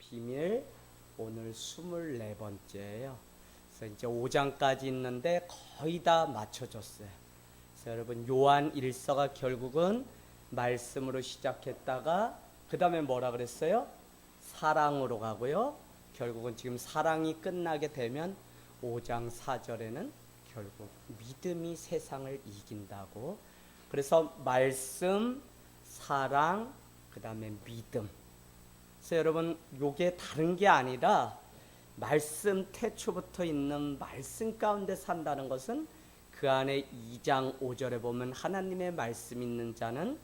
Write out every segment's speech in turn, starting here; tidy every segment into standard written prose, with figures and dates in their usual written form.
비밀 오늘 24번째예요. 그래서 이제 5장까지 있는데 거의 다 맞춰졌어요. 그래서 여러분 요한 1서가 결국은 말씀으로 시작했다가 그 다음에 뭐라 그랬어요? 사랑으로 가고요. 결국은 지금 사랑이 끝나게 되면 5장 4절에는 결국 믿음이 세상을 이긴다고. 그래서 말씀, 사랑, 그 다음에 믿음. 그래서 여러분 요게 다른 게 아니라 말씀 태초부터 있는 말씀 가운데 산다는 것은 그 안에 2장 5절에 보면 하나님의 말씀 있는 자는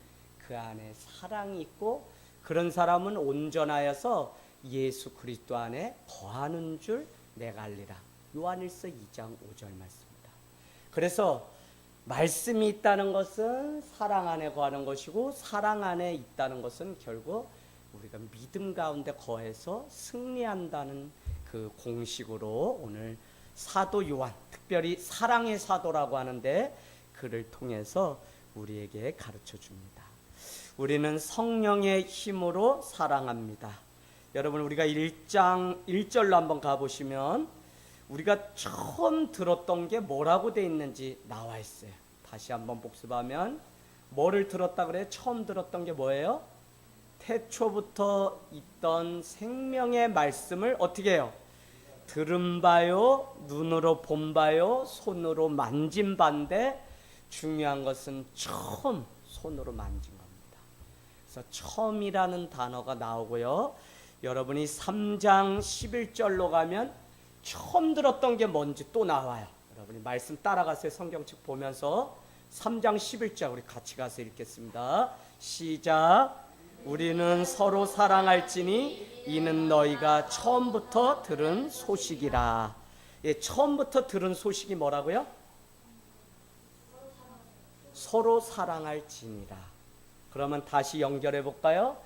그 안에 사랑이 있고 그런 사람은 온전하여서 예수 그리스도 안에 거하는 줄 내가 알리라. 요한일서 2장 5절 말씀입니다. 그래서 말씀이 있다는 것은 사랑 안에 거하는 것이고 사랑 안에 있다는 것은 결국 우리가 믿음 가운데 거해서 승리한다는 그 공식으로 오늘 사도 요한, 특별히 사랑의 사도라고 하는데 그를 통해서 우리에게 가르쳐 줍니다. 우리는 성령의 힘으로 사랑합니다. 여러분 우리가 1장 1절로 한번 가보시면 우리가 처음 들었던 게 뭐라고 돼 있는지 나와 있어요. 다시 한번 복습하면 뭐를 들었다 그래요? 처음 들었던 게 뭐예요? 태초부터 있던 생명의 말씀을 어떻게 해요? 들은 바요, 눈으로 본 바요, 손으로 만진 바인데 중요한 것은 처음 손으로 만진 겁니다. 그래서 처음이라는 단어가 나오고요. 여러분이 3장 11절로 가면 처음 들었던 게 뭔지 또 나와요. 여러분이 말씀 따라가세요. 성경책 보면서 3장 11절 우리 같이 가서 읽겠습니다. 시작. 우리는 서로 사랑할지니 이는 너희가 처음부터 들은 소식이라. 예, 처음부터 들은 소식이 뭐라고요? 서로 사랑할지니라. 그러면 다시 연결해 볼까요?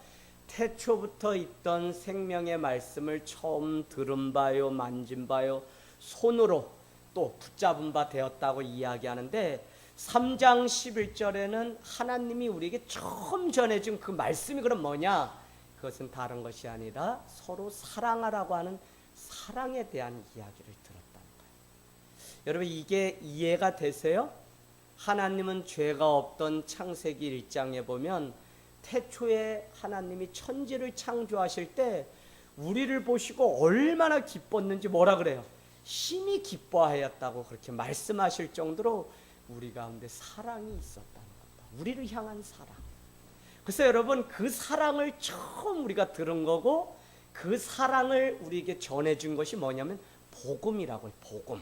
태초부터 있던 생명의 말씀을 처음 들은 바요, 만진 바요, 손으로 또 붙잡은 바 되었다고 이야기하는데 3장 11절에는 하나님이 우리에게 처음 전해준 그 말씀이 그럼 뭐냐? 그것은 다른 것이 아니라 서로 사랑하라고 하는 사랑에 대한 이야기를 들었다는 거예요. 여러분 이게 이해가 되세요? 하나님은 죄가 없던 창세기 1장에 보면 태초에 하나님이 천지를 창조하실 때 우리를 보시고 얼마나 기뻤는지 뭐라 그래요? 심히 기뻐하였다고 그렇게 말씀하실 정도로 우리 가운데 사랑이 있었다는 겁니다. 우리를 향한 사랑. 그래서 여러분 그 사랑을 처음 우리가 들은 거고 그 사랑을 우리에게 전해준 것이 뭐냐면 복음이라고 해요. 복음.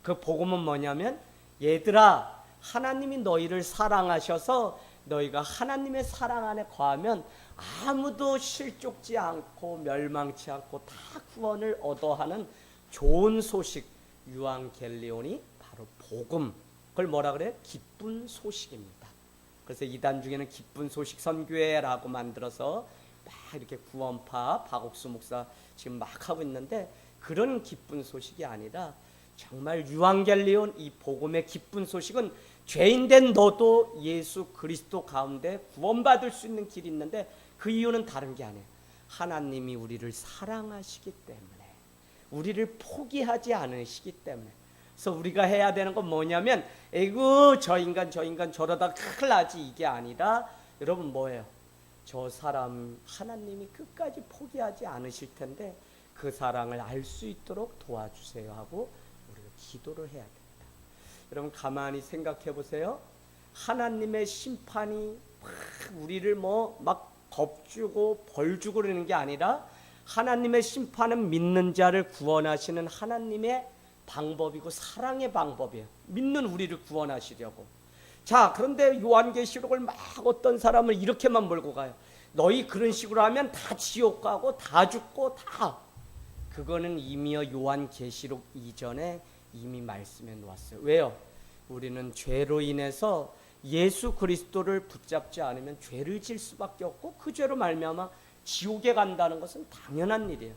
그 복음은 뭐냐면 얘들아 하나님이 너희를 사랑하셔서 너희가 하나님의 사랑 안에 거하면 아무도 실족지 않고 멸망치 않고 다 구원을 얻어하는 좋은 소식 유앙겔리온이 바로 복음. 그걸 뭐라 그래요? 기쁜 소식입니다. 그래서 이단 중에는 기쁜 소식 선교회라고 만들어서 막 이렇게 구원파 박옥수 목사 지금 막 하고 있는데 그런 기쁜 소식이 아니라 정말 유앙겔리온 이 복음의 기쁜 소식은 죄인된 너도 예수 그리스도 가운데 구원받을 수 있는 길이 있는데 그 이유는 다른 게 아니에요. 하나님이 우리를 사랑하시기 때문에 우리를 포기하지 않으시기 때문에. 그래서 우리가 해야 되는 건 뭐냐면 에이구 저 인간 저러다 큰일 나지 이게 아니라 여러분 뭐예요? 저 사람 하나님이 끝까지 포기하지 않으실 텐데 그 사랑을 알 수 있도록 도와주세요 하고 우리가 기도를 해야 됩니다. 여러분 가만히 생각해 보세요. 하나님의 심판이 우리를 막 겁주고 벌주고 그러는 게 아니라 하나님의 심판은 믿는 자를 구원하시는 하나님의 방법이고 사랑의 방법이에요. 믿는 우리를 구원하시려고. 자, 그런데 요한계시록을 막 어떤 사람을 이렇게만 몰고 가요. 너희 그런 식으로 하면 다 지옥 가고 다 죽고 다. 그거는 이미요 요한계시록 이전에 이미 말씀해 놓았어요. 왜요? 우리는 죄로 인해서 예수 그리스도를 붙잡지 않으면 죄를 질 수밖에 없고 그 죄로 말미암아 지옥에 간다는 것은 당연한 일이에요.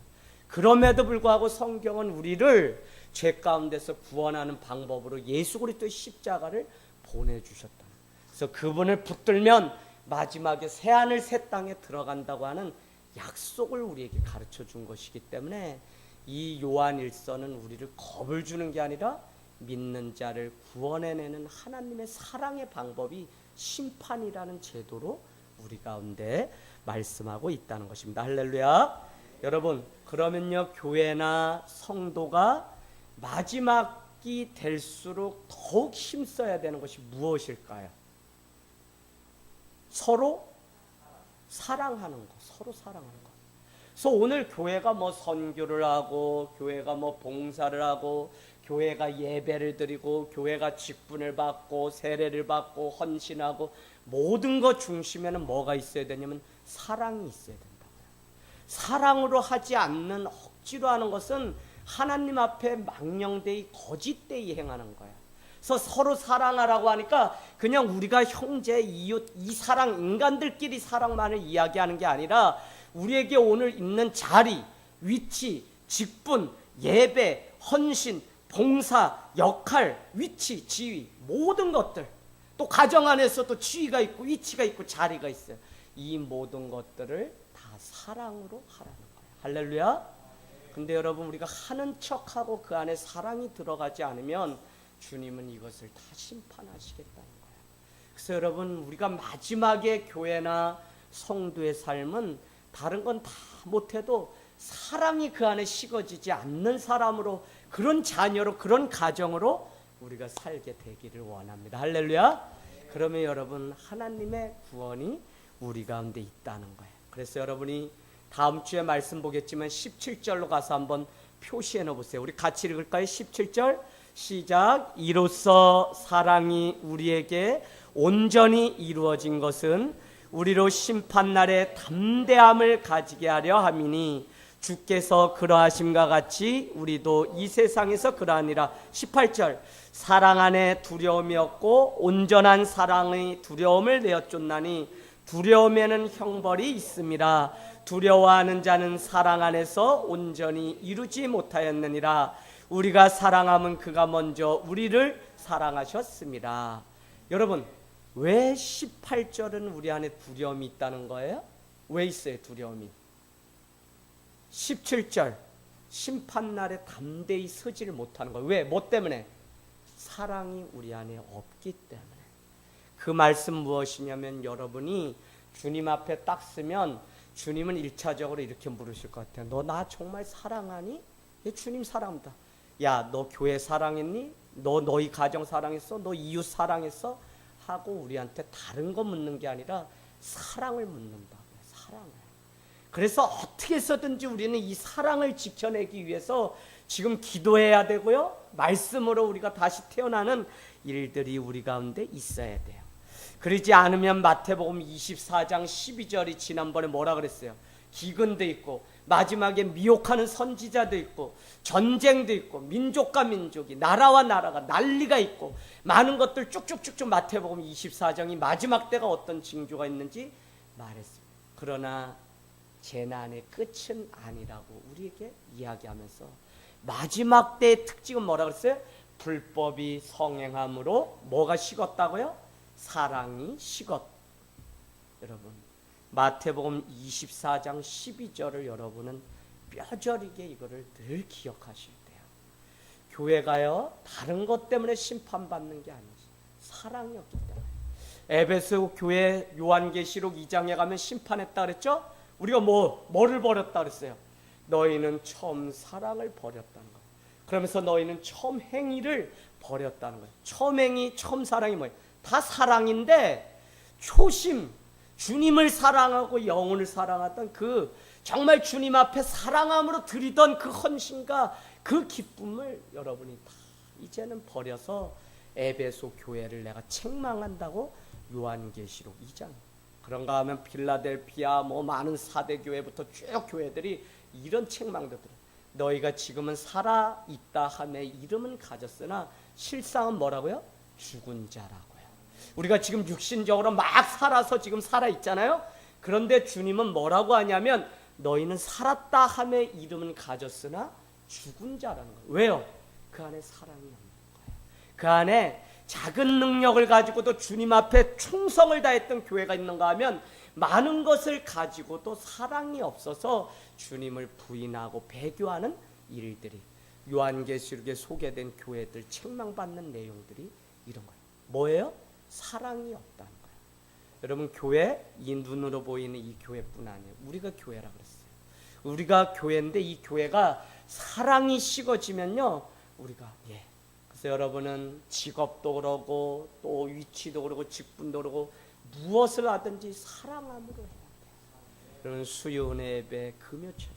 그럼에도 불구하고 성경은 우리를 죄 가운데서 구원하는 방법으로 예수 그리스도의 십자가를 보내주셨다. 그래서 그분을 붙들면 마지막에 새하늘 새 땅에 들어간다고 하는 약속을 우리에게 가르쳐 준 것이기 때문에 이 요한일서는 우리를 겁을 주는 게 아니라 믿는 자를 구원해내는 하나님의 사랑의 방법이 심판이라는 제도로 우리 가운데 말씀하고 있다는 것입니다. 할렐루야. 여러분, 그러면요, 교회나 성도가 마지막이 될수록 더욱 힘써야 되는 것이 무엇일까요? 서로 사랑하는 것, 서로 사랑하는 것. 그래서 오늘 교회가 뭐 선교를 하고, 교회가 뭐 봉사를 하고, 교회가 예배를 드리고, 교회가 직분을 받고, 세례를 받고, 헌신하고, 모든 것 중심에는 뭐가 있어야 되냐면 사랑이 있어야 된다고요. 사랑으로 하지 않는 억지로 하는 것은 하나님 앞에 망령되이 거짓되이 행하는 거예요. 그래서 서로 사랑하라고 하니까 그냥 우리가 형제, 이웃, 이 사랑, 인간들끼리 사랑만을 이야기하는 게 아니라 우리에게 오늘 있는 자리, 위치, 직분, 예배, 헌신, 봉사, 역할, 위치, 지위, 모든 것들, 또 가정 안에서도 지위가 있고 위치가 있고 자리가 있어요. 이 모든 것들을 다 사랑으로 하라는 거예요. 할렐루야. 근데 여러분, 우리가 하는 척하고 그 안에 사랑이 들어가지 않으면 주님은 이것을 다 심판하시겠다는 거예요. 그래서 여러분, 우리가 마지막에 교회나 성도의 삶은 다른 건 다 못해도 사랑이 그 안에 식어지지 않는 사람으로, 그런 자녀로, 그런 가정으로 우리가 살게 되기를 원합니다. 할렐루야. 그러면 여러분, 하나님의 구원이 우리 가운데 있다는 거예요. 그래서 여러분이 다음 주에 말씀 보겠지만 17절로 가서 한번 표시해 놓으세요. 우리 같이 읽을까요? 17절 시작. 이로써 사랑이 우리에게 온전히 이루어진 것은 우리로 심판날에 담대함을 가지게 하려 함이니 주께서 그러하심과 같이 우리도 이 세상에서 그러하니라. 18절 사랑 안에 두려움이 없고 온전한 사랑의 두려움을 내어 쫓나니 두려움에는 형벌이 있음이라. 두려워하는 자는 사랑 안에서 온전히 이루지 못하였느니라. 우리가 사랑함은 그가 먼저 우리를 사랑하셨습니다. 여러분, 왜 18절은 우리 안에 두려움이 있다는 거예요? 왜 있어요, 두려움이? 17절 심판날에 담대히 서지를 못하는 거예요. 왜? 뭐 때문에? 사랑이 우리 안에 없기 때문에. 그 말씀 무엇이냐면, 여러분이 주님 앞에 딱 쓰면 주님은 1차적으로 이렇게 물으실 것 같아요. 너 나 정말 사랑하니? 예, 주님 사랑합니다. 야, 너 교회 사랑했니? 너 너희 가정 사랑했어? 너 이웃 사랑했어? 하고 우리한테 다른 거 묻는 게 아니라 사랑을 묻는다고요. 사랑을. 그래서 어떻게 해서든지 우리는 이 사랑을 지켜내기 위해서 지금 기도해야 되고요, 말씀으로 우리가 다시 태어나는 일들이 우리 가운데 있어야 돼요. 그러지 않으면 마태복음 24장 12절이 지난번에 뭐라 그랬어요? 기근도 있고 마지막에 미혹하는 선지자도 있고 전쟁도 있고 민족과 민족이, 나라와 나라가 난리가 있고 많은 것들 쭉쭉쭉쭉 마태복음 24장이 마지막 때가 어떤 징조가 있는지 말했습니다. 그러나 재난의 끝은 아니라고 우리에게 이야기하면서 마지막 때의 특징은 뭐라 그랬어요? 불법이 성행함으로 뭐가 식었다고요? 사랑이 식었. 여러분, 마태복음 24장 12절을 여러분은 뼈저리게 이거를 늘 기억하실 때요. 교회가요, 다른 것 때문에 심판받는 게 아니지, 사랑이었기 때문에. 에베소 교회 요한계시록 2장에 가면 심판했다 그랬죠? 우리가 뭐를 버렸다 그랬어요? 너희는 처음 사랑을 버렸다는 거예요. 그러면서 너희는 처음 행위를 버렸다는 거예요. 처음 행위, 처음 사랑이 뭐예요? 다 사랑인데 초심, 주님을 사랑하고 영혼을 사랑했던 그 정말 주님 앞에 사랑함으로 드리던 그 헌신과 그 기쁨을 여러분이 다 이제는 버려서 에베소 교회를 내가 책망한다고 요한계시록 2장. 그런가 하면 필라델피아 많은 사대 교회부터 쭉 교회들이 이런 책망도 들어요. 너희가 지금은 살아있다 함에 이름은 가졌으나 실상은 뭐라고요? 죽은 자라고요. 우리가 지금 육신적으로 막 살아서 지금 살아있잖아요. 그런데 주님은 뭐라고 하냐면 너희는 살았다 함에 이름은 가졌으나 죽은 자라는 거예요. 왜요? 그 안에 사랑이 없는 거예요. 그 안에 작은 능력을 가지고도 주님 앞에 충성을 다했던 교회가 있는가 하면 많은 것을 가지고도 사랑이 없어서 주님을 부인하고 배교하는 일들이, 요한계시록에 소개된 교회들 책망받는 내용들이 이런 거예요. 뭐예요? 사랑이 없다는 거예요. 여러분, 교회, 이 눈으로 보이는 이 교회뿐 아니에요. 우리가 교회라 그랬어요. 우리가 교회인데 이 교회가 사랑이 식어지면요, 우리가 그래서 여러분은 직업도 그러고 또 위치도 그러고 직분도 그러고 무엇을 하든지 사랑함으로 해야 돼요. 여러분, 수요은혜 예배, 금요철야,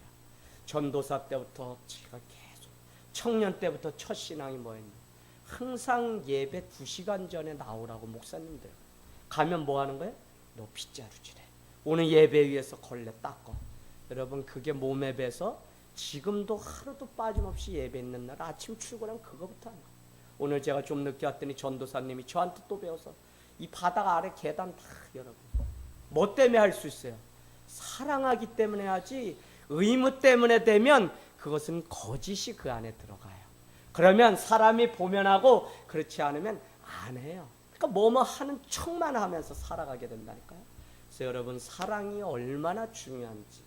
전도사 때부터 제가 계속 청년 때부터 첫 신앙이 뭐였냐, 항상 예배 2시간 전에 나오라고 목사님들 가면 뭐 하는 거예요? 너 빗자루질해, 오늘 예배 위에서 걸레 닦어. 여러분, 그게 몸에 배서 지금도 하루도 빠짐없이 예배 있는 날 아침 출근하면 그거부터 하는 거예요. 오늘 제가 좀 늦게 왔더니 전도사님이 저한테 또 배워서 이 바닥 아래 계단 다 여러분 뭐 때문에 할 수 있어요? 사랑하기 때문에 하지, 의무 때문에 되면 그것은 거짓이 그 안에 들어가요. 그러면 사람이 보면 하고 그렇지 않으면 안 해요. 그러니까 뭐뭐 하는 척만 하면서 살아가게 된다니까요. 그래서 여러분, 사랑이 얼마나 중요한지,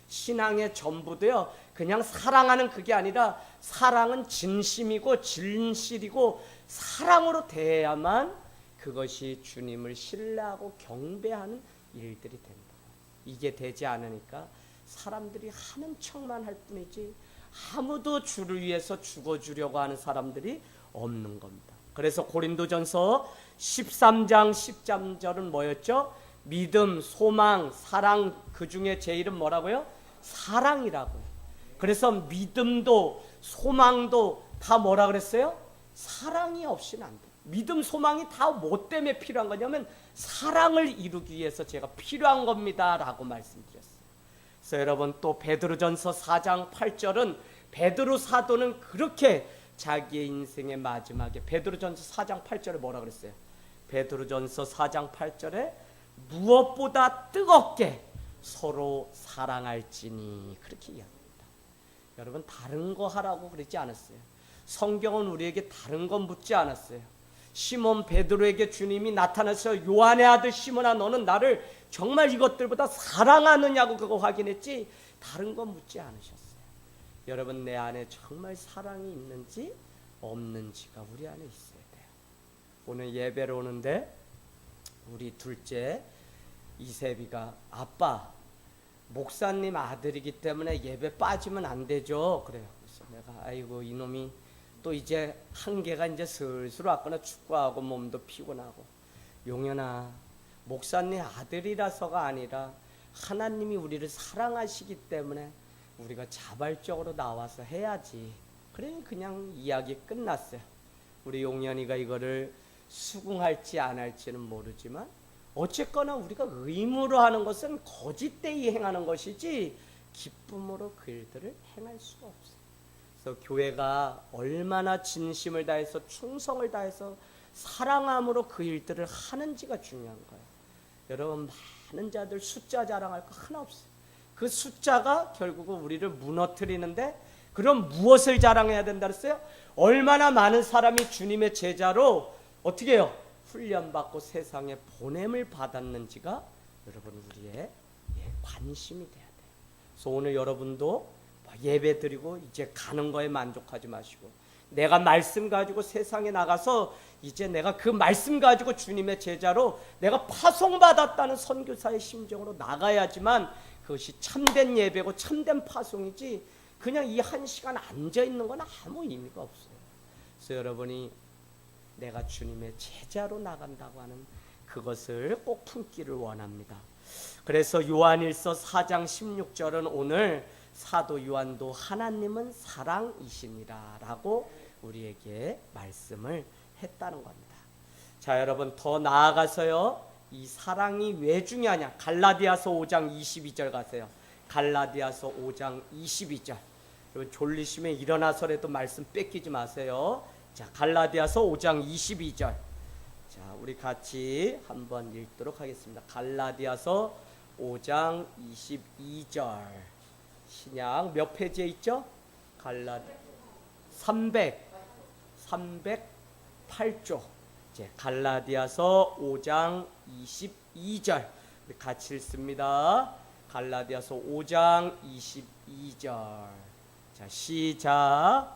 신앙의 전부도요, 그냥 사랑하는 그게 아니라 사랑은 진심이고 진실이고 사랑으로 대해야만 그것이 주님을 신뢰하고 경배하는 일들이 된다. 이게 되지 않으니까 사람들이 하는 척만 할 뿐이지 아무도 주를 위해서 죽어주려고 하는 사람들이 없는 겁니다. 그래서 고린도전서 13장 13절은 뭐였죠? 믿음, 소망, 사랑, 그 중에 제일은 뭐라고요? 사랑이라고요. 그래서 믿음도 소망도 다 뭐라 그랬어요? 사랑이 없이는 안 돼요. 믿음, 소망이 다 뭐 때문에 필요한 거냐면 사랑을 이루기 위해서 제가 필요한 겁니다 라고 말씀드렸어요. 그래서 여러분, 또 베드로전서 4장 8절은 베드로 사도는 그렇게 자기의 인생의 마지막에 베드로전서 4장 8절에 뭐라 그랬어요? 베드로전서 4장 8절에 무엇보다 뜨겁게 서로 사랑할지니, 그렇게 이야기합니다. 여러분, 다른 거 하라고 그러지 않았어요. 성경은 우리에게 다른 건 묻지 않았어요. 시몬 베드로에게 주님이 나타나서 요한의 아들 시몬아, 너는 나를 정말 이것들보다 사랑하느냐고 그거 확인했지 다른 건 묻지 않으셨어요. 여러분, 내 안에 정말 사랑이 있는지 없는지가 우리 안에 있어야 돼요. 오늘 예배를 오는데 우리 둘째 이세비가, 아빠, 목사님 아들이기 때문에 예배 빠지면 안 되죠. 그래요. 그래서 내가 아이고 이놈이 또 이제 한계가 이제 슬슬 왔거나 축구하고 몸도 피곤하고, 용현아, 목사님 아들이라서가 아니라 하나님이 우리를 사랑하시기 때문에 우리가 자발적으로 나와서 해야지. 그래, 그냥 이야기 끝났어요. 우리 용현이가 이거를 수긍할지 안 할지는 모르지만 어쨌거나 우리가 의무로 하는 것은 거짓되이 행하는 것이지 기쁨으로 그 일들을 행할 수가 없어요. 그래서 교회가 얼마나 진심을 다해서 충성을 다해서 사랑함으로 그 일들을 하는지가 중요한 거예요. 여러분, 많은 자들 숫자 자랑할 거 하나 없어요. 그 숫자가 결국은 우리를 무너뜨리는데, 그럼 무엇을 자랑해야 된다 그랬어요? 얼마나 많은 사람이 주님의 제자로 어떻게 해요? 훈련받고 세상에 보냄을 받았는지가 여러분 우리의 관심이 돼야 돼요. 그래서 오늘 여러분도 예배 드리고 이제 가는 거에 만족하지 마시고, 내가 말씀 가지고 세상에 나가서 이제 내가 그 말씀 가지고 주님의 제자로 내가 파송받았다는 선교사의 심정으로 나가야지만 그것이 참된 예배고 참된 파송이지, 그냥 이 한 시간 앉아있는 건 아무 의미가 없어요. 그래서 여러분이 내가 주님의 제자로 나간다고 하는 그것을 꼭 품기를 원합니다. 그래서 요한일서 4장 16절은 오늘 사도 요한도 하나님은 사랑이시니라 라고 우리에게 말씀을 했다는 겁니다. 자, 여러분, 더 나아가서요, 이 사랑이 왜 중요하냐, 갈라디아서 5장 22절 가세요. 갈라디아서 5장 22절. 여러분, 졸리시면 일어나서라도 말씀 뺏기지 마세요. 자, 갈라디아서 5장 22절. 자, 우리 같이 한번 읽도록 하겠습니다. 갈라디아서 5장 22절. 신약 몇 페이지에 있죠? 갈라디아 308쪽. 이제 갈라디아서 5장 22절. 우리 같이 읽습니다. 갈라디아서 5장 22절. 자, 시작.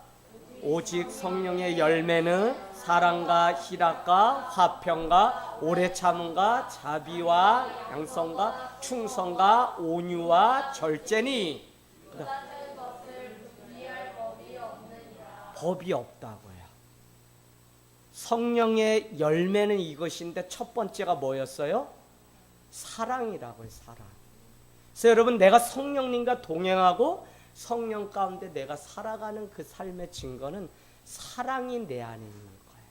오직 성령의 열매는 사랑과 희락과 화평과 오래 참음과 자비와 양성과 충성과 온유와 절제니. 법이 없다고요. 성령의 열매는 이것인데 첫 번째가 뭐였어요? 사랑이라고요. 사랑. 그래서 여러분, 내가 성령님과 동행하고 성령 가운데 내가 살아가는 그 삶의 증거는 사랑이 내 안에 있는 거예요.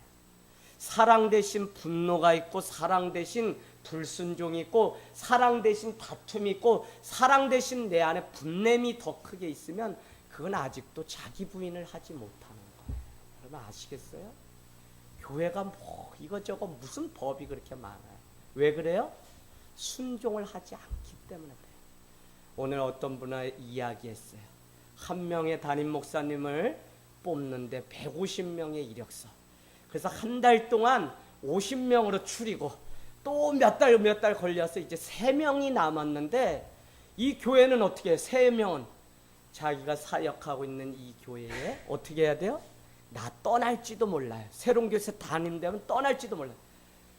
사랑 대신 분노가 있고, 사랑 대신 불순종이 있고, 사랑 대신 다툼이 있고, 사랑 대신 내 안에 분냄이 더 크게 있으면 그건 아직도 자기 부인을 하지 못하는 거예요. 여러분 아시겠어요? 교회가 뭐 이것저것 무슨 법이 그렇게 많아요. 왜 그래요? 순종을 하지 않기 때문에 그래요. 오늘 어떤 분이 이야기했어요. 한 명의 담임 목사님을 뽑는데 150명의 이력서. 그래서 한 달 동안 50명으로 줄이고 또 몇 달 걸려서 이제 3명이 남았는데, 이 교회는 어떻게 해요? 3명은 자기가 사역하고 있는 이 교회에 어떻게 해야 돼요? 나 떠날지도 몰라요. 새로운 교회 다닌다면 떠날지도 몰라요.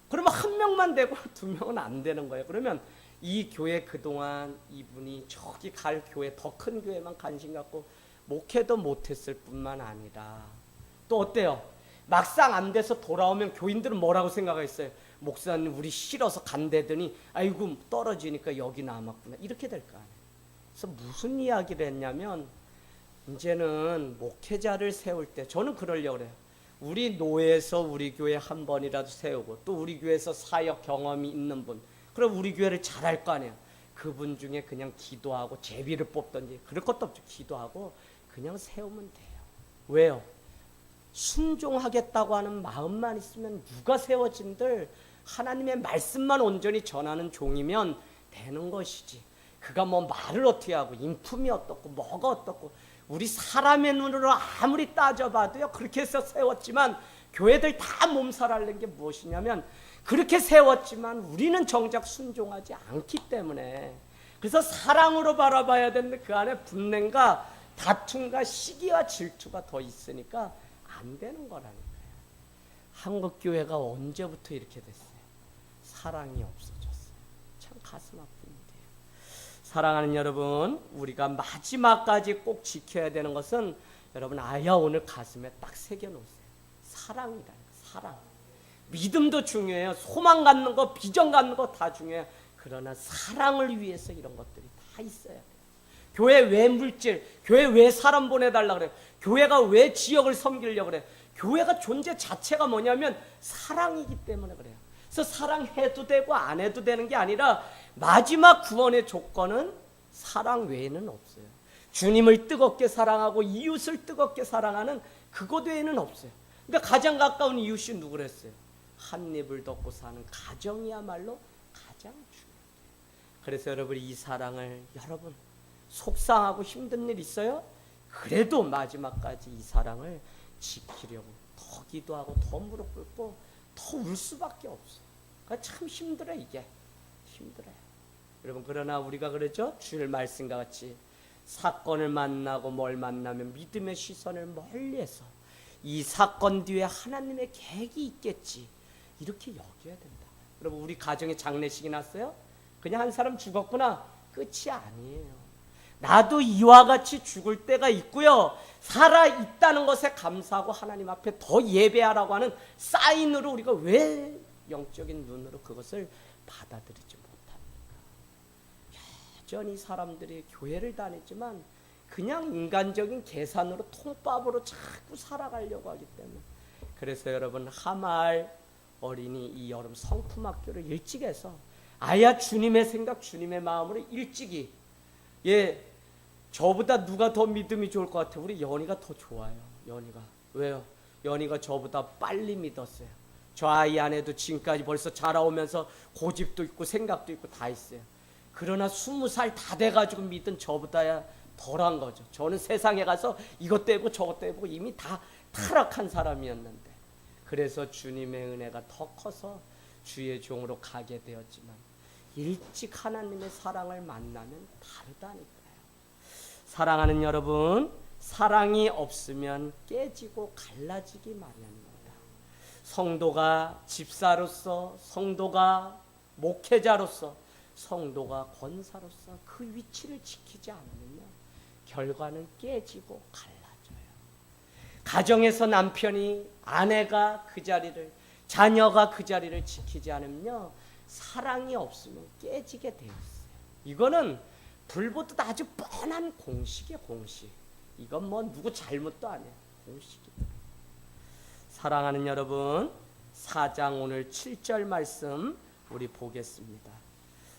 그러면 1명만 되고 2명은 안 되는 거예요. 그러면 이 교회 그동안 이분이 저기 갈 교회, 더 큰 교회만 관심 갖고 목회도 못했을 뿐만 아니라 또 어때요? 막상 안 돼서 돌아오면 교인들은 뭐라고 생각했어요? 목사님 우리 싫어서 간대더니 아이고 떨어지니까 여기 남았구나, 이렇게 될 거 아니에요. 그래서 무슨 이야기를 했냐면, 이제는 목회자를 세울 때 저는 그러려고 그래요. 우리 노예에서 우리 교회 한 번이라도 세우고, 또 우리 교회에서 사역 경험이 있는 분, 그럼 우리 교회를 잘할 거 아니에요. 그분 중에 그냥 기도하고 제비를 뽑던지 그럴 것도 없죠. 기도하고 그냥 세우면 돼요. 왜요? 순종하겠다고 하는 마음만 있으면 누가 세워진들 하나님의 말씀만 온전히 전하는 종이면 되는 것이지. 그가 뭐 말을 어떻게 하고 인품이 어떻고 뭐가 어떻고 우리 사람의 눈으로 아무리 따져봐도요 그렇게 해서 세웠지만, 교회들 다 몸살하는 게 무엇이냐면 그렇게 세웠지만 우리는 정작 순종하지 않기 때문에. 그래서 사랑으로 바라봐야 되는데 그 안에 분냄과 다툼과 시기와 질투가 더 있으니까 안 되는 거라는 거예요. 한국 교회가 언제부터 이렇게 됐어요? 사랑이 없어졌어요. 참 가슴 아픈 일이에요. 사랑하는 여러분, 우리가 마지막까지 꼭 지켜야 되는 것은, 여러분 아야 오늘 가슴에 딱 새겨놓으세요. 사랑이다. 사랑. 믿음도 중요해요. 소망 갖는 거, 비전 갖는 거 다 중요해요. 그러나 사랑을 위해서 이런 것들이 다 있어야 돼요. 교회 왜 물질, 교회 왜 사람 보내달라 그래요? 교회가 왜 지역을 섬기려고 그래요? 교회가 존재 자체가 뭐냐면 사랑이기 때문에 그래요. 그래서 사랑해도 되고 안 해도 되는 게 아니라 마지막 구원의 조건은 사랑 외에는 없어요. 주님을 뜨겁게 사랑하고 이웃을 뜨겁게 사랑하는 그것 외에는 없어요. 그러니까 가장 가까운 이웃이 누구랬어요? 한 입을 덮고 사는 가정이야말로 가장 중요해요. 그래서 여러분 이 사랑을, 여러분 속상하고 힘든 일 있어요? 그래도 마지막까지 이 사랑을 지키려고 더 기도하고 더 무릎 꿇고 더 울 수밖에 없어요. 그러니까 참 힘들어요. 이게 힘들어요. 여러분 그러나 우리가 그러죠? 주일 말씀과 같이 사건을 만나고 뭘 만나면 믿음의 시선을 멀리해서 이 사건 뒤에 하나님의 계획이 있겠지, 이렇게 여겨야 된다. 여러분 우리 가정에 장례식이 났어요? 그냥 한 사람 죽었구나, 끝이 아니에요. 나도 이와 같이 죽을 때가 있고요, 살아있다는 것에 감사하고 하나님 앞에 더 예배하라고 하는 사인으로 우리가 왜 영적인 눈으로 그것을 받아들이지 못합니까? 여전히 사람들이 교회를 다니지만 그냥 인간적인 계산으로 통밥으로 자꾸 살아가려고 하기 때문에. 그래서 여러분 하말 어린이 이 여름 성품학교를 일찍 해서 아야 주님의 생각 주님의 마음으로 일찍이, 저보다 누가 더 믿음이 좋을 것 같아요? 우리 연희가 더 좋아요. 연희가. 왜요? 연희가 저보다 빨리 믿었어요. 저 아이 안에도 지금까지 벌써 자라오면서 고집도 있고 생각도 있고 다 있어요. 그러나 20살 다 돼가지고 믿은 저보다야 덜한 거죠. 저는 세상에 가서 이것도 해보고 저것도 해보고 이미 다 타락한 사람이었는데, 그래서 주님의 은혜가 더 커서 주의 종으로 가게 되었지만, 일찍 하나님의 사랑을 만나면 다르다니까요. 사랑하는 여러분, 사랑이 없으면 깨지고 갈라지기 마련입니다. 성도가 집사로서, 성도가 목회자로서, 성도가 권사로서 그 위치를 지키지 않으면요, 결과는 깨지고 갈라져요. 가정에서 남편이, 아내가 그 자리를, 자녀가 그 자리를 지키지 않으면요, 사랑이 없으면 깨지게 되어 있어요. 이거는 불보듯 아주 뻔한 공식이에요, 공식. 이건 뭐 누구 잘못도 아니에요, 공식이다. 사랑하는 여러분, 4장 오늘 7절 말씀 우리 보겠습니다.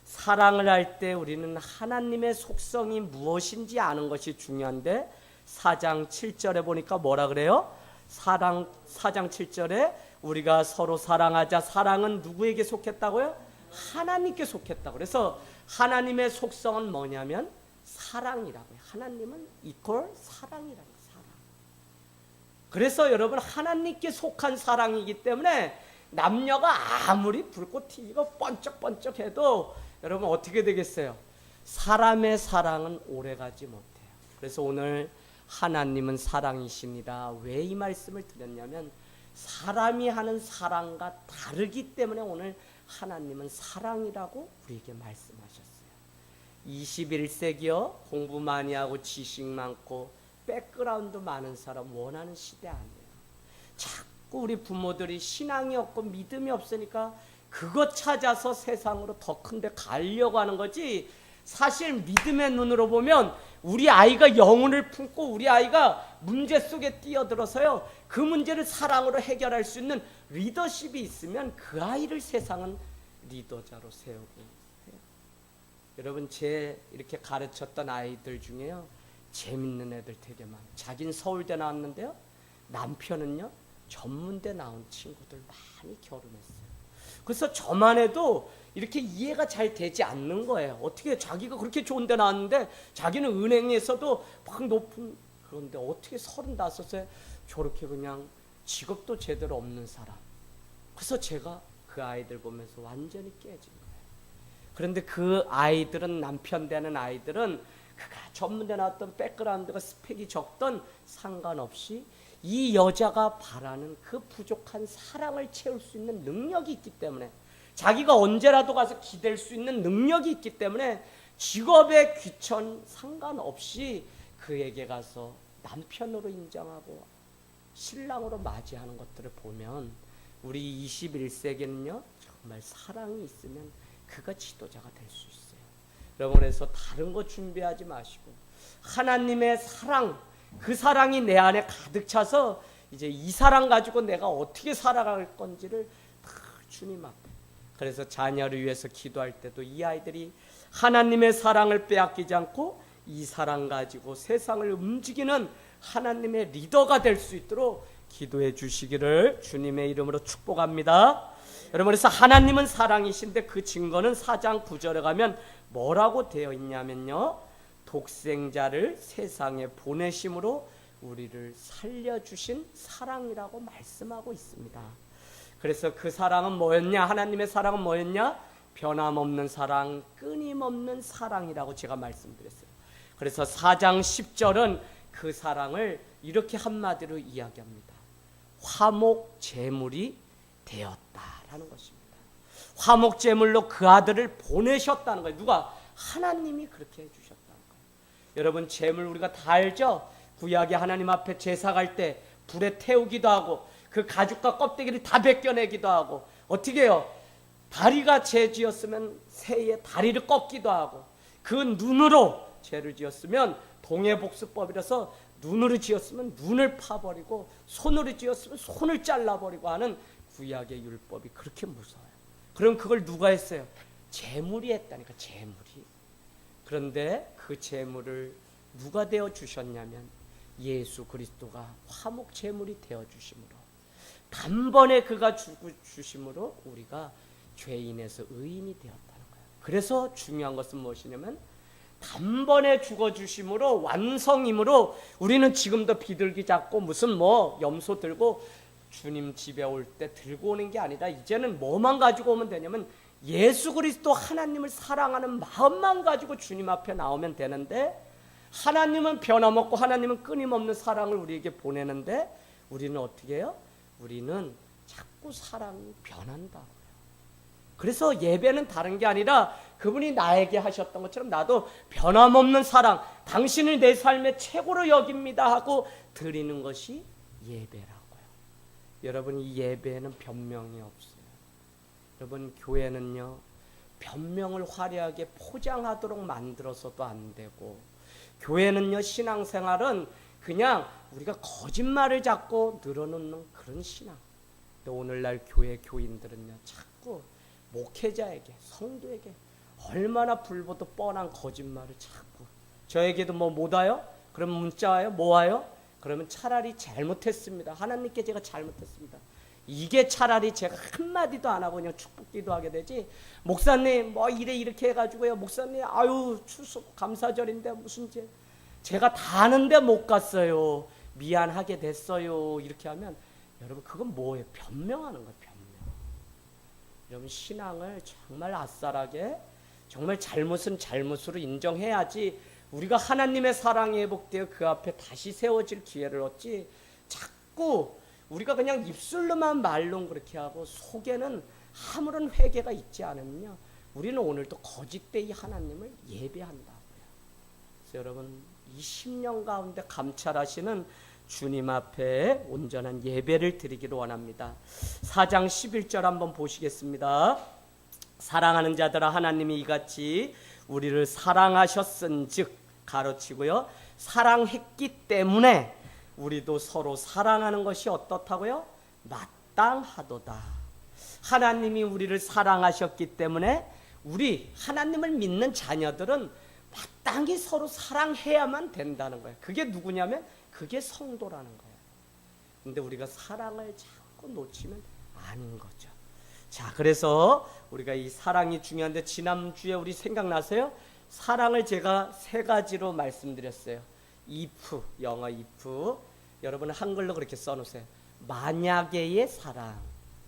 사랑을 할 때 우리는 하나님의 속성이 무엇인지 아는 것이 중요한데 4장 7절에 보니까 뭐라 그래요? 4장 7절에 우리가 서로 사랑하자. 사랑은 누구에게 속했다고요? 하나님께 속했다고. 그래서 하나님의 속성은 뭐냐면 사랑이라고요. 하나님은 이퀄 사랑이라는 거예요. 사랑. 그래서 여러분, 하나님께 속한 사랑이기 때문에 남녀가 아무리 불꽃 튀기고 번쩍번쩍해도 여러분 어떻게 되겠어요? 사람의 사랑은 오래가지 못해요. 그래서 오늘 하나님은 사랑이십니다. 왜 이 말씀을 드렸냐면 사람이 하는 사랑과 다르기 때문에 오늘 하나님은 사랑이라고 우리에게 말씀하셨어요. 21세기요, 공부 많이 하고 지식 많고 백그라운드 많은 사람 원하는 시대 아니에요. 자꾸 우리 부모들이 신앙이 없고 믿음이 없으니까 그것 찾아서 세상으로 더 큰 데 가려고 하는 거지, 사실 믿음의 눈으로 보면 우리 아이가 영혼을 품고 우리 아이가 문제 속에 뛰어들어서요, 그 문제를 사랑으로 해결할 수 있는 리더십이 있으면 그 아이를 세상은 리더자로 세우고 해요. 여러분, 제 이렇게 가르쳤던 아이들 중에요, 재밌는 애들 되게 많아요. 자긴 서울대 나왔는데요, 남편은요 전문대 나온 친구들 많이 결혼했어요. 그래서 저만 해도 이렇게 이해가 잘 되지 않는 거예요. 어떻게 자기가 그렇게 좋은 데 나왔는데 자기는 은행에서도 막 높은, 그런데 어떻게 35세 저렇게 그냥 직업도 제대로 없는 사람. 그래서 제가 그 아이들 보면서 완전히 깨진 거예요. 그런데 그 아이들은, 남편 되는 아이들은 그가 전문대 나왔던 백그라운드가 스펙이 적던 상관없이 이 여자가 바라는 그 부족한 사랑을 채울 수 있는 능력이 있기 때문에, 자기가 언제라도 가서 기댈 수 있는 능력이 있기 때문에 직업의 귀천 상관없이 그에게 가서 남편으로 인정하고 신랑으로 맞이하는 것들을 보면 우리 21세기는요 정말 사랑이 있으면 그가 지도자가 될 수 있어요. 여러분, 그래서 다른 거 준비하지 마시고 하나님의 사랑, 그 사랑이 내 안에 가득 차서 이제 이 사랑 가지고 내가 어떻게 살아갈 건지를 다 주님 앞에. 그래서 자녀를 위해서 기도할 때도 이 아이들이 하나님의 사랑을 빼앗기지 않고 이 사랑 가지고 세상을 움직이는 하나님의 리더가 될 수 있도록 기도해 주시기를 주님의 이름으로 축복합니다. 여러분, 그래서 하나님은 사랑이신데 그 증거는 4장 9절에 가면 뭐라고 되어 있냐면요, 독생자를 세상에 보내심으로 우리를 살려주신 사랑이라고 말씀하고 있습니다. 그래서 그 사랑은 뭐였냐? 하나님의 사랑은 뭐였냐? 변함없는 사랑, 끊임없는 사랑이라고 제가 말씀드렸어요. 그래서 4장 10절은 그 사랑을 이렇게 한마디로 이야기합니다. 화목제물이 되었다라는 것입니다. 화목제물로 그 아들을 보내셨다는 거예요. 누가? 하나님이 그렇게 해주셨다는 거예요. 여러분, 제물 우리가 다 알죠? 구약의 하나님 앞에 제사 갈 때 불에 태우기도 하고 그 가죽과 껍데기를 다 벗겨내기도 하고, 어떻게 해요? 다리가 죄지었으면 새의 다리를 꺾기도 하고, 그 눈으로 죄를 지었으면 동해복수법이라서 눈으로 지었으면 눈을 파버리고, 손으로 지었으면 손을 잘라버리고 하는 구약의 율법이 그렇게 무서워요. 그럼 그걸 누가 했어요? 제물이 했다니까, 제물이. 그런데 그 제물을 누가 되어 주셨냐면 예수 그리스도가 화목 제물이 되어 주심으로, 단번에 그가 주심으로 우리가 죄인에서 의인이 되었다는 거예요. 그래서 중요한 것은 무엇이냐면 단번에 죽어주심으로, 완성임으로 우리는 지금도 비둘기 잡고 무슨 뭐 염소 들고 주님 집에 올 때 들고 오는 게 아니라 이제는 뭐만 가지고 오면 되냐면 예수 그리스도 하나님을 사랑하는 마음만 가지고 주님 앞에 나오면 되는데, 하나님은 변함없고 하나님은 끊임없는 사랑을 우리에게 보내는데 우리는 어떻게 해요? 우리는 자꾸 사랑이 변한다고요. 그래서 예배는 다른 게 아니라 그분이 나에게 하셨던 것처럼 나도 변함없는 사랑, 당신을 내 삶의 최고로 여깁니다 하고 드리는 것이 예배라고요. 여러분, 이 예배에는 변명이 없어요. 여러분, 교회는요, 변명을 화려하게 포장하도록 만들어서도 안 되고, 교회는요, 신앙생활은 그냥 우리가 거짓말을 자꾸 늘어놓는 그런 신앙. 근데 오늘날 교회 교인들은요, 자꾸 목회자에게, 성도에게 얼마나 불보도 뻔한 거짓말을 자꾸, 저에게도 뭐 못 와요? 그러면 문자 와요? 뭐 와요? 그러면 차라리 잘못했습니다, 하나님께 제가 잘못했습니다, 이게 차라리 제가 한마디도 안 하고 그냥 축복기도 하게 되지, 목사님 뭐 이렇게 해가지고요, 목사님 아유 추석 감사절인데 무슨 제가 다 아는데 못 갔어요, 미안하게 됐어요, 이렇게 하면 여러분 그건 뭐예요? 변명하는 거예요. 변명. 여러분, 신앙을 정말 아싸라게, 정말 잘못은 잘못으로 인정해야지 우리가 하나님의 사랑에 회복되어 그 앞에 다시 세워질 기회를 얻지, 자꾸 우리가 그냥 입술로만 말론 그렇게 하고 속에는 아무런 회개가 있지 않으면요, 우리는 오늘도 거짓되이 하나님을 예배한다고요. 그래서 여러분, 이 10년 가운데 감찰하시는 주님 앞에 온전한 예배를 드리기를 원합니다. 4장 11절 한번 보시겠습니다. 사랑하는 자들아, 하나님이 이같이 우리를 사랑하셨은즉, 가로치고요, 사랑했기 때문에 우리도 서로 사랑하는 것이 어떻다고요? 마땅하도다. 하나님이 우리를 사랑하셨기 때문에 우리 하나님을 믿는 자녀들은 마땅히 서로 사랑해야만 된다는 거예요. 그게 누구냐면 그게 성도라는 거예요. 근데 우리가 사랑을 자꾸 놓치면 아닌 거죠. 자, 그래서 우리가 이 사랑이 중요한데, 지난주에 우리 생각나세요? 사랑을 제가 3가지로 말씀드렸어요. if, 영어 if. 여러분 한글로 그렇게 써놓으세요. 만약에의 사랑.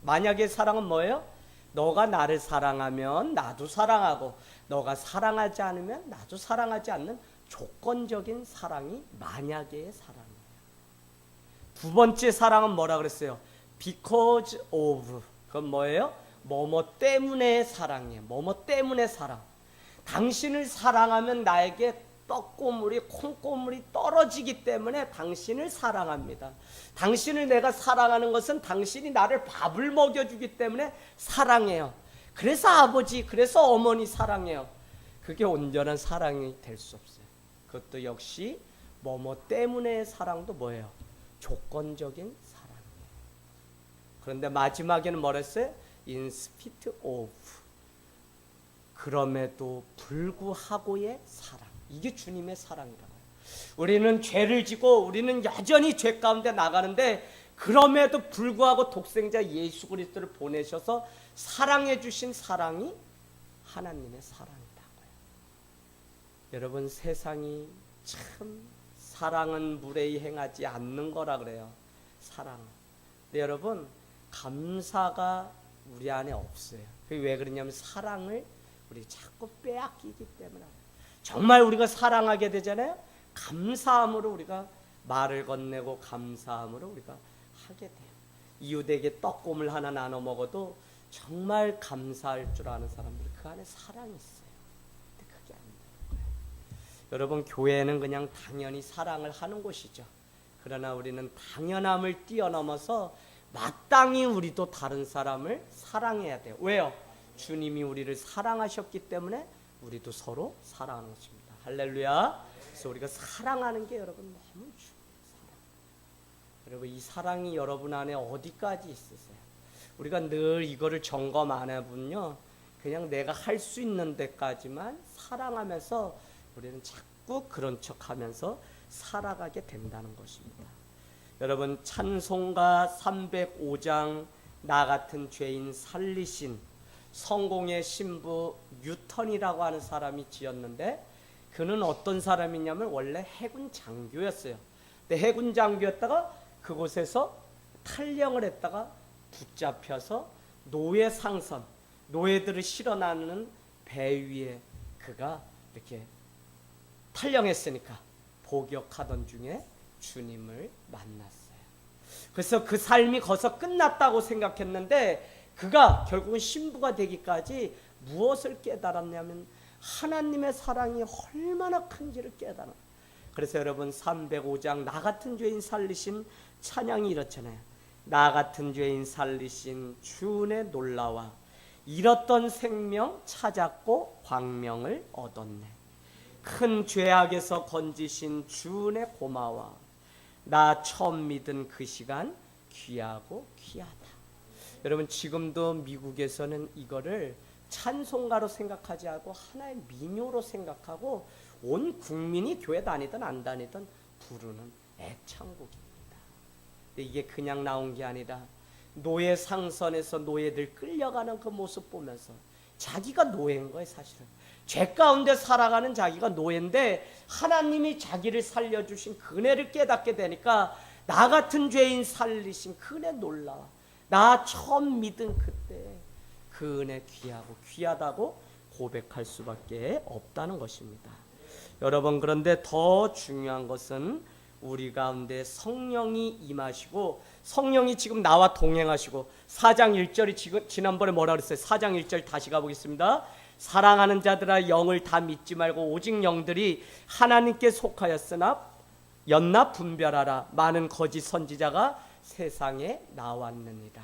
만약의 사랑은 뭐예요? 너가 나를 사랑하면 나도 사랑하고, 너가 사랑하지 않으면 나도 사랑하지 않는 조건적인 사랑이 만약의 사랑이에요. 두 번째 사랑은 뭐라 그랬어요? because of. 그건 뭐예요? 뭐뭐 때문에 사랑이에요. 뭐뭐 때문에 사랑. 당신을 사랑하면 나에게 떡고물이, 콩고물이 떨어지기 때문에 당신을 사랑합니다. 당신을 내가 사랑하는 것은 당신이 나를 밥을 먹여주기 때문에 사랑해요. 그래서 아버지, 그래서 어머니 사랑해요. 그게 온전한 사랑이 될 수 없어요. 그것도 역시 뭐뭐 때문에 사랑도 뭐예요? 조건적인 사랑이에요. 그런데 마지막에는 뭐랬어요? in spite of. 그럼에도 불구하고의 사랑. 이게 주님의 사랑이라고요. 우리는 죄를 지고 우리는 여전히 죄 가운데 나가는데, 그럼에도 불구하고 독생자 예수 그리스도를 보내셔서 사랑해 주신 사랑이 하나님의 사랑이라고요. 여러분, 세상이 참 사랑은 물에 행하지 않는 거라 그래요. 사랑은. 근데 여러분, 감사가 우리 안에 없어요. 그게 왜 그러냐면 사랑을 우리 자꾸 빼앗기기 때문에. 정말 우리가 사랑하게 되잖아요. 감사함으로 우리가 말을 건네고 감사함으로 우리가 하게 돼요. 이웃에게 떡고물 하나 나눠 먹어도 정말 감사할 줄 아는 사람들, 그 안에 사랑이 있어요. 근데 그게 안 돼요. 여러분, 교회는 그냥 당연히 사랑을 하는 곳이죠. 그러나 우리는 당연함을 뛰어넘어서 마땅히 우리도 다른 사람을 사랑해야 돼요. 왜요? 주님이 우리를 사랑하셨기 때문에 우리도 서로 사랑하는 것입니다. 할렐루야. 그래서 우리가 사랑하는 게 여러분 너무 중요해요. 사랑. 여러분, 이 사랑이 여러분 안에 어디까지 있으세요? 우리가 늘 이거를 점검 안 해보면요, 그냥 내가 할 수 있는 데까지만 사랑하면서 우리는 자꾸 그런 척하면서 살아가게 된다는 것입니다. 여러분, 찬송가 305장 나 같은 죄인 살리신 성공의 신부 뉴턴이라고 하는 사람이 지었는데, 그는 어떤 사람이냐면 원래 해군 장교였어요. 근데 해군 장교였다가 그곳에서 탈영을 했다가 붙잡혀서 노예 상선, 노예들을 실어나는 배 위에 그가 이렇게 탈령했으니까 복역하던 중에 주님을 만났어요. 그래서 그 삶이 거기서 끝났다고 생각했는데 그가 결국은 신부가 되기까지 무엇을 깨달았냐면 하나님의 사랑이 얼마나 큰지를 깨달아. 그래서 여러분 305장 나 같은 죄인 살리신 찬양이 이렇잖아요. 나 같은 죄인 살리신 주의 놀라와 잃었던 생명 찾았고 광명을 얻었네. 큰 죄악에서 건지신 주의 고마워. 나 처음 믿은 그 시간 귀하고 귀하다. 여러분 지금도 미국에서는 이거를 찬송가로 생각하지 않고 하나의 민요로 생각하고 온 국민이 교회 다니든 안 다니든 부르는 애창곡입니다. 근데 이게 그냥 나온 게 아니라 노예 상선에서 노예들 끌려가는 그 모습 보면서 자기가 노예인 거예요. 사실은 죄 가운데 살아가는 자기가 노예인데 하나님이 자기를 살려주신 그 은혜를 깨닫게 되니까 나 같은 죄인 살리신 그 은혜 놀라워. 나 처음 믿은 그때 그 은혜 귀하고 귀하다고 고백할 수밖에 없다는 것입니다. 여러분 그런데 더 중요한 것은 우리 가운데 성령이 임하시고 성령이 지금 나와 동행하시고 4장 1절이 지난번에 뭐라 그랬어요? 4장 1절 다시 가보겠습니다. 사랑하는 자들아 영을 다 믿지 말고 오직 영들이 하나님께 속하였으나 연나 분별하라. 많은 거짓 선지자가 세상에 나왔느니라.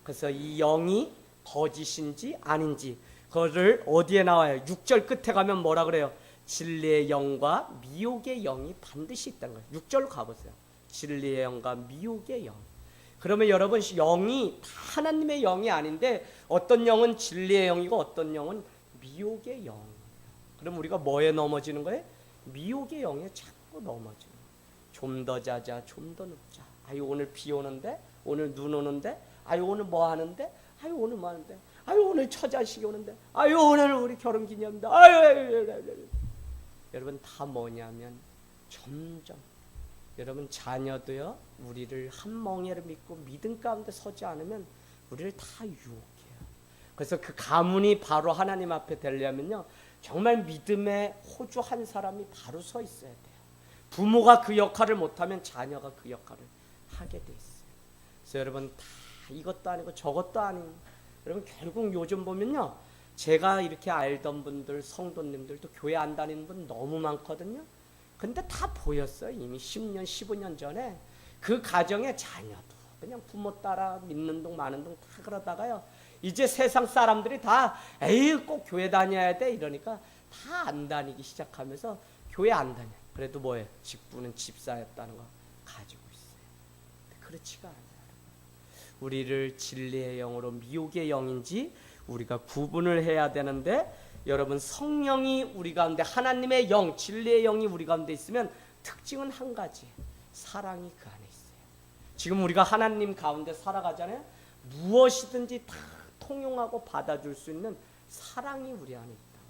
그래서 이 영이 거짓인지 아닌지 그거를 어디에 나와요? 6절 끝에 가면 뭐라 그래요? 진리의 영과 미혹의 영이 반드시 있다는 거예요. 6절 가보세요. 진리의 영과 미혹의 영. 그러면 여러분 영이 다 하나님의 영이 아닌데 어떤 영은 진리의 영이고 어떤 영은 미혹의 영. 그럼 우리가 뭐에 넘어지는 거예요? 미혹의 영에 자꾸 넘어지는 거예요. 좀 더 자자, 좀 더 눕자. 아유 오늘 비 오는데, 오늘 눈 오는데, 아유 오늘 뭐 하는데, 아유 오늘 뭐 하는데, 아유 오늘 처자식이 오는데, 아유 오늘 우리 결혼기념일인데, 아유. 여러분 다 뭐냐면 점점 여러분 자녀도요 우리를 한 멍에를 믿고 믿음 가운데 서지 않으면 우리를 다 유혹해요. 그래서 그 가문이 바로 하나님 앞에 되려면요 정말 믿음의 호주 한 사람이 바로 서 있어야 돼요. 부모가 그 역할을 못하면 자녀가 그 역할을 하게 돼 있어요. 그래서 여러분 다 이것도 아니고 저것도 아닌 여러분 결국 요즘 보면요 제가 이렇게 알던 분들 성도님들도 교회 안 다니는 분 너무 많거든요. 근데 다 보였어요. 이미 10년 15년 전에 그 가정의 자녀도 그냥 부모 따라 믿는 동 마는 동 다 그러다가요 이제 세상 사람들이 다 에이 꼭 교회 다녀야 돼 이러니까 다 안 다니기 시작하면서 교회 안 다녀. 그래도 뭐예요? 직분은 집사였다는 거 가지고 있어요. 그렇지가 않아요. 우리를 진리의 영으로 미혹의 영인지 우리가 구분을 해야 되는데 여러분 성령이 우리 가운데 하나님의 영, 진리의 영이 우리 가운데 있으면 특징은 한 가지 사랑이 그 안에 있어요. 지금 우리가 하나님 가운데 살아가잖아요. 무엇이든지 다 통용하고 받아줄 수 있는 사랑이 우리 안에 있다.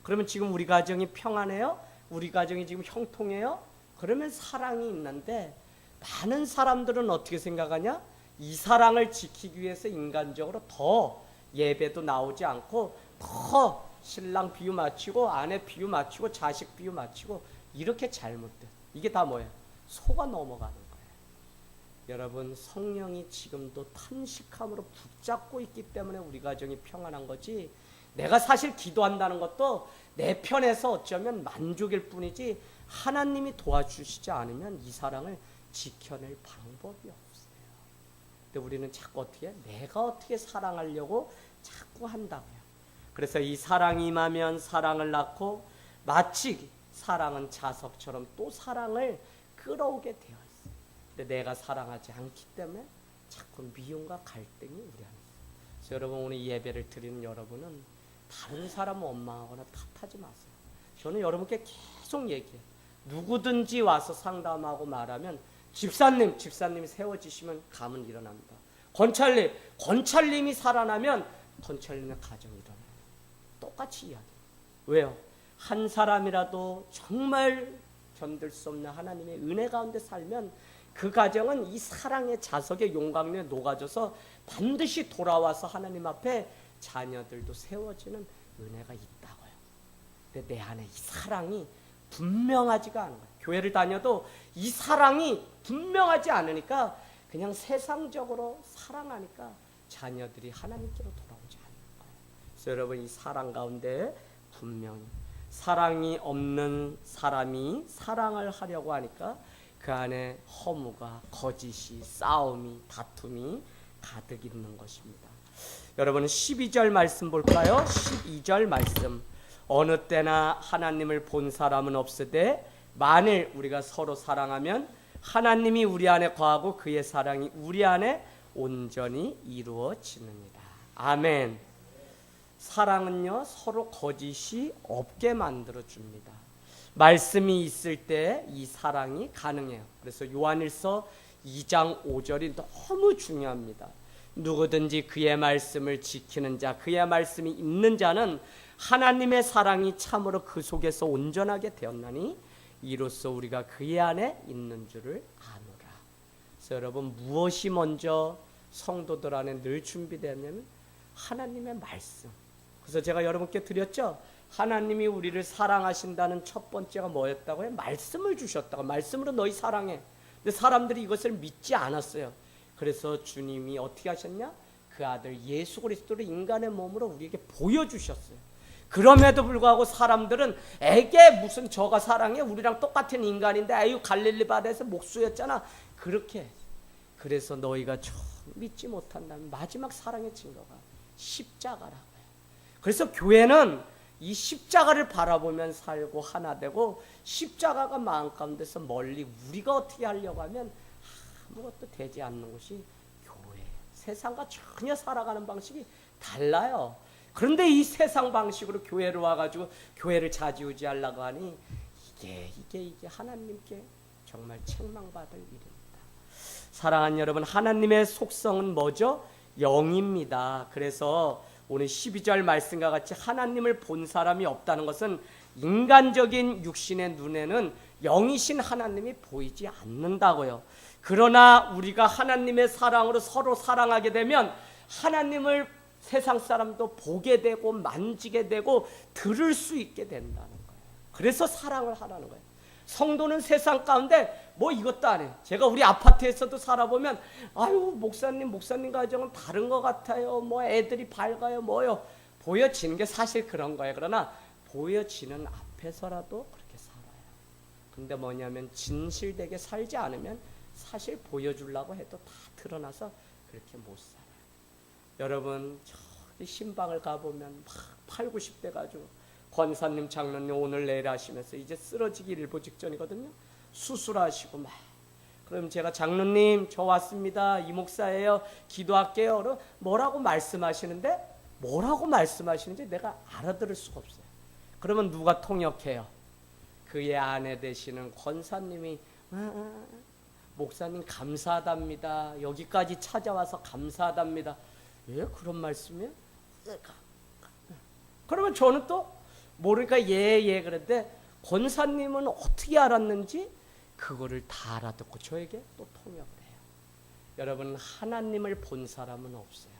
그러면 지금 우리 가정이 평안해요? 우리 가정이 지금 형통해요? 그러면 사랑이 있는데 많은 사람들은 어떻게 생각하냐? 이 사랑을 지키기 위해서 인간적으로 더 예배도 나오지 않고 더 신랑 비유 맞추고 아내 비유 맞추고 자식 비유 맞추고 이렇게 잘못된 이게 다 뭐예요? 속아 넘어가는 거예요. 여러분 성령이 지금도 탄식함으로 붙잡고 있기 때문에 우리 가정이 평안한 거지 내가 사실 기도한다는 것도 내 편에서 어쩌면 만족일 뿐이지 하나님이 도와주시지 않으면 이 사랑을 지켜낼 방법이 없어요. 근데 우리는 자꾸 어떻게 내가 어떻게 사랑하려고 자꾸 한다고요. 그래서 이 사랑이 임하면 사랑을 낳고 마치 사랑은 자석처럼 또 사랑을 끌어오게 되어 있어요. 근데 내가 사랑하지 않기 때문에 자꾸 미움과 갈등이 우리 안에 있어요. 그래서 여러분 오늘 예배를 드리는 여러분은 다른 사람 원망하거나 탓하지 마세요. 저는 여러분께 계속 얘기해요. 누구든지 와서 상담하고 말하면 집사님이 세워지시면 감은 일어납니다. 권찰님이 살아나면 권찰님의 가정이 일어나요. 똑같이 이야기해요. 왜요? 한 사람이라도 정말 견딜 수 없는 하나님의 은혜 가운데 살면 그 가정은 이 사랑의 자석의 용광로에 녹아져서 반드시 돌아와서 하나님 앞에 자녀들도 세워지는 은혜가 있다고요. 근데 내 안에 이 사랑이 분명하지가 않은 거예요. 교회를 다녀도 이 사랑이 분명하지 않으니까 그냥 세상적으로 사랑하니까 자녀들이 하나님께로 돌아오지 않는 거예요. 그래서 여러분, 이 사랑 가운데 분명히 사랑이 없는 사람이 사랑을 하려고 하니까 그 안에 허무가, 거짓이, 싸움이, 다툼이 가득 있는 것입니다. 여러분, 12절 말씀 볼까요? 12절 말씀. 어느 때나 하나님을 본 사람은 없으되 만일 우리가 서로 사랑하면 하나님이 우리 안에 거하고 그의 사랑이 우리 안에 온전히 이루어지느니라. 아멘. 사랑은요, 서로 거짓이 없게 만들어줍니다. 말씀이 있을 때 이 사랑이 가능해요. 그래서 요한일서 2장 5절이 너무 중요합니다. 누구든지 그의 말씀을 지키는 자, 그의 말씀이 있는 자는 하나님의 사랑이 참으로 그 속에서 온전하게 되었나니 이로써 우리가 그의 안에 있는 줄을 아노라. 그래서 여러분, 무엇이 먼저 성도들 안에 늘 준비되냐면 하나님의 말씀. 그래서 제가 여러분께 드렸죠. 하나님이 우리를 사랑하신다는 첫 번째가 뭐였다고요? 말씀을 주셨다고. 말씀으로 너희 사랑해. 근데 사람들이 이것을 믿지 않았어요. 그래서 주님이 어떻게 하셨냐? 그 아들 예수 그리스도를 인간의 몸으로 우리에게 보여주셨어요. 그럼에도 불구하고 사람들은 에게 무슨 저가 사랑해? 우리랑 똑같은 인간인데 아유 갈릴리 바다에서 목수였잖아. 그렇게. 그래서 너희가 좀 믿지 못한다면 마지막 사랑의 증거가 십자가라고요. 그래서 교회는 이 십자가를 바라보면 살고 하나 되고, 십자가가 마음 가운데서 멀리 우리가 어떻게 하려고 하면 아무것도 되지 않는 것이 교회. 세상과 전혀 살아가는 방식이 달라요. 그런데 이 세상 방식으로 교회로 와가지고 교회를 좌지우지하려고 하니 이게 하나님께 정말 책망받을 일입니다. 사랑하는 여러분, 하나님의 속성은 뭐죠? 영입니다. 그래서 오늘 12절 말씀과 같이 하나님을 본 사람이 없다는 것은 인간적인 육신의 눈에는 영이신 하나님이 보이지 않는다고요. 그러나 우리가 하나님의 사랑으로 서로 사랑하게 되면 하나님을 세상 사람도 보게 되고 만지게 되고 들을 수 있게 된다는 거예요. 그래서 사랑을 하라는 거예요. 성도는 세상 가운데 뭐 이것도 안 해. 제가 우리 아파트에서도 살아보면 아유 목사님 가정은 다른 것 같아요. 뭐 애들이 밝아요. 뭐요. 보여지는 게 사실 그런 거예요. 그러나 보여지는 앞에서라도 그렇게 살아요. 근데 뭐냐면 진실되게 살지 않으면 사실 보여주려고 해도 다 드러나서 그렇게 못 살아요. 여러분, 저기 신방을 가보면 막 8, 90대 가지고 권사님, 장로님 오늘 내일 하시면서 이제 쓰러지기 일보 직전이거든요. 수술하시고 막. 그럼 제가 장로님 저 왔습니다. 이 목사예요. 기도할게요. 그럼 뭐라고 말씀하시는데 뭐라고 말씀하시는지 내가 알아들을 수가 없어요. 그러면 누가 통역해요? 그의 아내 되시는 권사님이 목사님 감사하답니다. 여기까지 찾아와서 감사하답니다. 예? 그런 말씀이에요? 그러면 저는 또 모르니까 예 그런데 권사님은 어떻게 알았는지 그거를 다 알아듣고 저에게 또 통역을 해요. 여러분, 하나님을 본 사람은 없어요.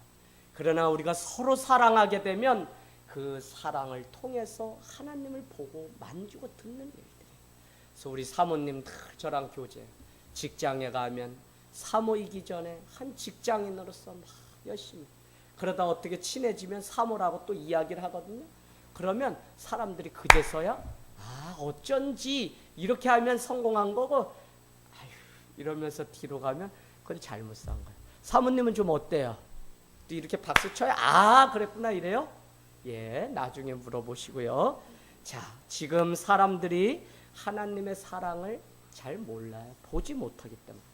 그러나 우리가 서로 사랑하게 되면 그 사랑을 통해서 하나님을 보고 만지고 듣는 일들이에요. 그래서 우리 사모님 늘 저랑 교제, 직장에 가면 사모이기 전에 한 직장인으로서 막 열심히, 그러다 어떻게 친해지면 사모라고 또 이야기를 하거든요. 그러면 사람들이 그제서야 어쩐지 이렇게 하면 성공한 거고 아휴 이러면서 뒤로 가면 그건 잘못 산 거예요. 사모님은 좀 어때요? 또 이렇게 박수 쳐요? 그랬구나 이래요? 예, 나중에 물어보시고요. 자, 지금 사람들이 하나님의 사랑을 잘 몰라요. 보지 못하기 때문에.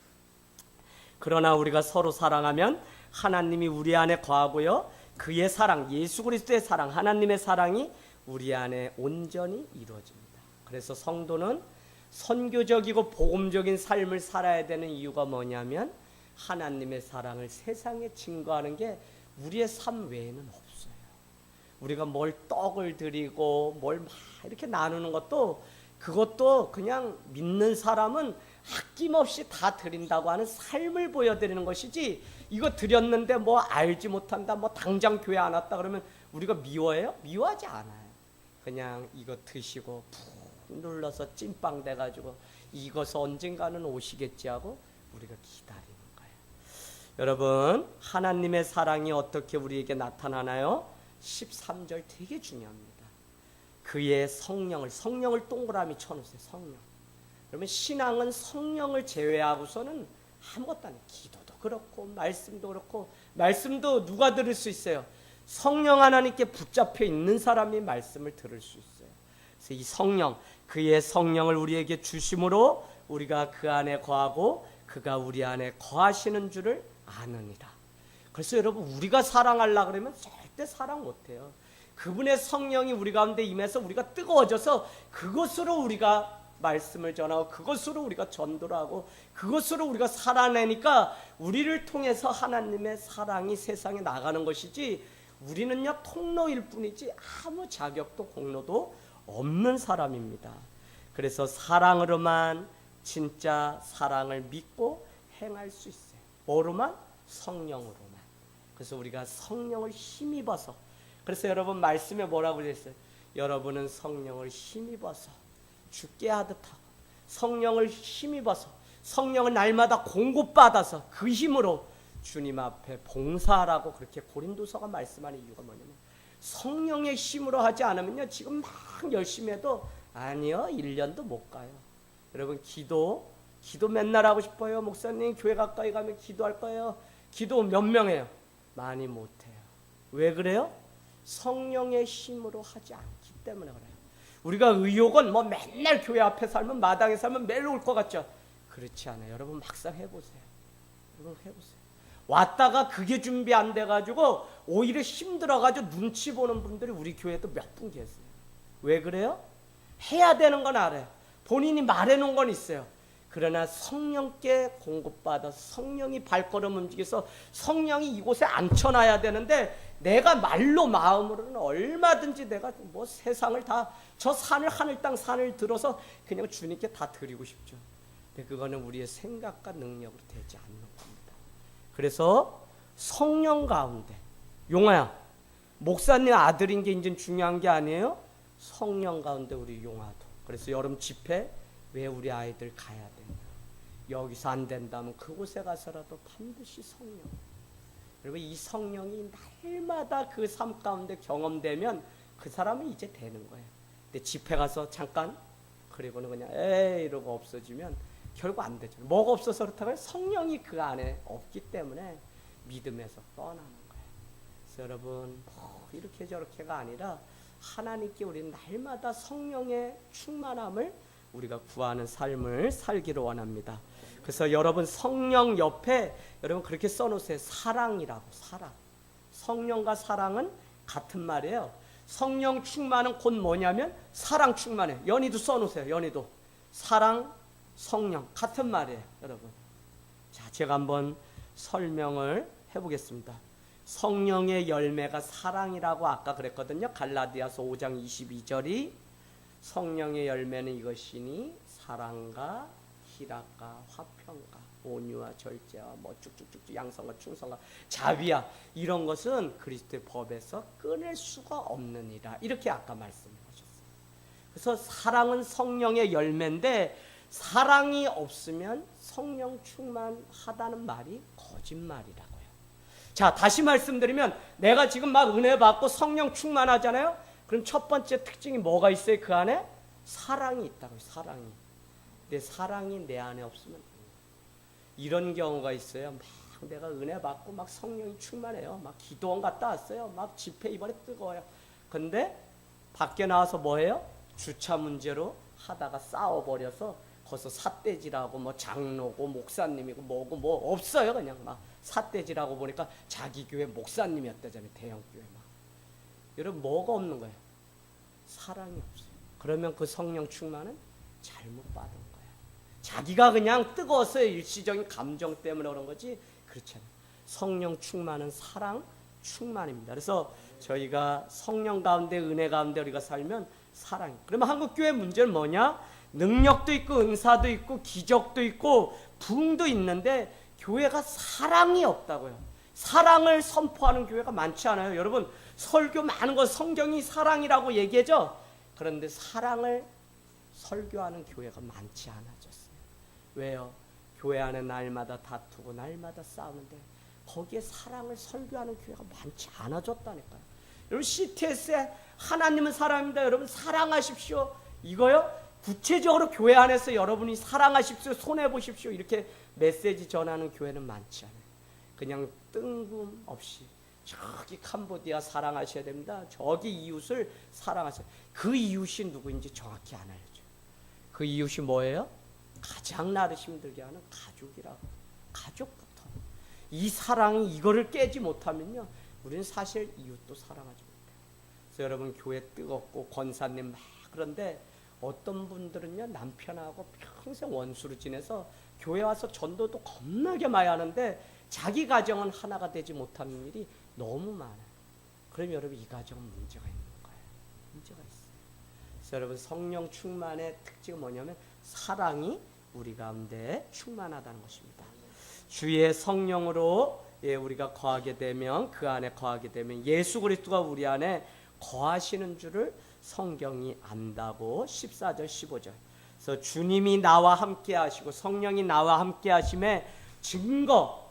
그러나 우리가 서로 사랑하면 하나님이 우리 안에 거하고요. 그의 사랑, 예수 그리스도의 사랑, 하나님의 사랑이 우리 안에 온전히 이루어집니다. 그래서 성도는 선교적이고 복음적인 삶을 살아야 되는 이유가 뭐냐면 하나님의 사랑을 세상에 증거하는 게 우리의 삶 외에는 없어요. 우리가 뭘 떡을 드리고 뭘 막 이렇게 나누는 것도 그것도 그냥 믿는 사람은 아낌없이 다 드린다고 하는 삶을 보여드리는 것이지 이거 드렸는데 뭐 알지 못한다, 뭐 당장 교회 안 왔다 그러면 우리가 미워해요? 미워하지 않아요. 그냥 이거 드시고 푹 눌러서 찐빵 돼가지고 이것은 언젠가는 오시겠지 하고 우리가 기다리는 거예요. 여러분, 하나님의 사랑이 어떻게 우리에게 나타나나요? 13절 되게 중요합니다. 그의 성령을 동그라미 쳐놓으세요. 성령. 그러면 신앙은 성령을 제외하고서는 아무것도 아니에요. 기도도 그렇고 말씀도 그렇고, 말씀도 누가 들을 수 있어요? 성령 하나님께 붙잡혀 있는 사람이 말씀을 들을 수 있어요. 그래서 이 성령, 그의 성령을 우리에게 주심으로 우리가 그 안에 거하고 그가 우리 안에 거하시는 줄을 아느니라. 그래서 여러분, 우리가 사랑하려고 그러면 절대 사랑 못해요. 그분의 성령이 우리 가운데 임해서 우리가 뜨거워져서 그것으로 우리가 말씀을 전하고 그것으로 우리가 전도를 하고 그것으로 우리가 살아내니까 우리를 통해서 하나님의 사랑이 세상에 나가는 것이지, 우리는요 통로일 뿐이지 아무 자격도 공로도 없는 사람입니다. 그래서 사랑으로만 진짜 사랑을 믿고 행할 수 있어요. 뭐로만? 성령으로만. 그래서 우리가 성령을 힘입어서, 그래서 여러분 말씀에 뭐라고 되어있어요? 여러분은 성령을 힘입어서 죽게 하듯 하고, 성령을 힘입어서 성령을 날마다 공급받아서 그 힘으로 주님 앞에 봉사하라고 그렇게 고린도서가 말씀하는 이유가 뭐냐면, 성령의 힘으로 하지 않으면요 지금 막 열심히 해도 아니요 1년도 못 가요. 여러분, 기도 맨날 하고 싶어요. 목사님 교회 가까이 가면 기도할 거예요. 기도 몇 명 해요? 많이 못 해요. 왜 그래요? 성령의 힘으로 하지 않기 때문에 그래요. 우리가 의욕은 뭐 맨날 교회 앞에 살면, 마당에 살면 매일 올 것 같죠? 그렇지 않아요. 여러분 막상 해보세요. 여러분 해보세요. 왔다가 그게 준비 안 돼가지고 오히려 힘들어가지고 눈치 보는 분들이 우리 교회도 몇 분 계세요. 왜 그래요? 해야 되는 건 알아요. 본인이 말해놓은 건 있어요. 그러나 성령께 공급받아서 성령이 발걸음 움직여서 성령이 이곳에 앉혀놔야 되는데, 내가 말로 마음으로는 얼마든지 내가 뭐 세상을 다, 저 산을, 하늘 땅 산을 들어서 그냥 주님께 다 드리고 싶죠. 근데 그거는 우리의 생각과 능력으로 되지 않는 겁니다. 그래서 성령 가운데, 용화야 목사님 아들인 게 이제 중요한 게 아니에요. 성령 가운데 우리 용화도. 그래서 여름 집회 왜 우리 아이들 가야 되냐? 여기서 안 된다면 그곳에 가서라도 반드시 성령. 그리고 이 성령이 날마다 그 삶 가운데 경험되면 그 사람은 이제 되는 거예요. 근데 집회 가서 잠깐 그리고는 그냥 에이 이러고 없어지면 결국 안 되죠. 뭐가 없어서 그렇다고요? 성령이 그 안에 없기 때문에 믿음에서 떠나는 거예요. 그래서 여러분 뭐 이렇게 저렇게가 아니라 하나님께 우리는 날마다 성령의 충만함을 우리가 구하는 삶을 살기를 원합니다. 그래서 여러분 성령 옆에 여러분 그렇게 써놓으세요. 사랑이라고. 사랑. 성령과 사랑은 같은 말이에요. 성령 충만은 곧 뭐냐면 사랑 충만해. 연희도 써놓으세요. 연희도. 사랑, 성령 같은 말이에요. 여러분. 자, 제가 한번 설명을 해보겠습니다. 성령의 열매가 사랑이라고 아까 그랬거든요. 갈라디아서 5장 22절이 성령의 열매는 이것이니 사랑과 희락과 화평과 온유와 절제와 뭐 쭉쭉쭉쭉 양성과 충성과 자비야, 이런 것은 그리스도의 법에서 끊을 수가 없느니라. 이렇게 아까 말씀하셨어요. 그래서 사랑은 성령의 열매인데 사랑이 없으면 성령 충만하다는 말이 거짓말이라고요. 자, 다시 말씀드리면 내가 지금 막 은혜 받고 성령 충만하잖아요. 그럼 첫 번째 특징이 뭐가 있어요? 그 안에 사랑이 있다고요. 사랑이. 근데 사랑이 내 안에 없으면 이런 경우가 있어요. 막 내가 은혜 받고 막 성령이 충만해요. 막 기도원 갔다 왔어요. 막 집회 이번에 뜨거워요. 근데 밖에 나와서 뭐해요? 주차 문제로 하다가 싸워버려서 거기서 삿대질하고 뭐 장로고 목사님이고 뭐고 뭐 없어요. 그냥 막 삿대질하고 보니까 자기 교회 목사님이었다잖아요. 대형 교회 막. 여러분 뭐가 없는 거예요? 사랑이 없어요. 그러면 그 성령 충만은 잘못 받은 거예요. 자기가 그냥 뜨거워서 일시적인 감정 때문에 그런 거지 그렇지 않아요. 성령 충만은 사랑 충만입니다. 그래서 저희가 성령 가운데 은혜 가운데 우리가 살면 사랑. 그러면 한국교회 문제는 뭐냐? 능력도 있고 은사도 있고 기적도 있고 부흥도 있는데 교회가 사랑이 없다고요. 사랑을 선포하는 교회가 많지 않아요. 여러분 설교 많은 거 성경이 사랑이라고 얘기하죠. 그런데 사랑을 설교하는 교회가 많지 않아졌어요. 왜요? 교회 안에 날마다 다투고 날마다 싸우는데 거기에 사랑을 설교하는 교회가 많지 않아졌다니까요. 여러분 CTS에 하나님은 사랑입니다. 여러분 사랑하십시오. 이거요? 구체적으로 교회 안에서 여러분이 사랑하십시오. 손해보십시오. 이렇게 메시지 전하는 교회는 많지 않아요. 그냥 뜬금없이 저기 캄보디아 사랑하셔야 됩니다. 저기 이웃을 사랑하셔야. 그 이웃이 누구인지 정확히 안 알죠. 그 이웃이 뭐예요? 가장 나를 힘들게 하는 가족이라고. 가족부터. 이 사랑이 이거를 깨지 못하면요, 우리는 사실 이웃도 사랑하지 못해요. 그래서 여러분 교회 뜨겁고 권사님 막 그런데 어떤 분들은요 남편하고 평생 원수로 지내서 교회 와서 전도도 겁나게 많이 하는데 자기 가정은 하나가 되지 못하는 일이 너무 많아요. 그럼 여러분 이 가정은 문제가 있는 거예요. 문제가 있어요. 그래서 여러분 성령 충만의 특징은 뭐냐면 사랑이 우리 가운데 충만하다는 것입니다. 주의 성령으로 우리가 거하게 되면 그 안에 거하게 되면 예수 그리스도가 우리 안에 거하시는 줄을 성경이 안다고 14절 15절. 그래서 주님이 나와 함께 하시고 성령이 나와 함께 하심의 증거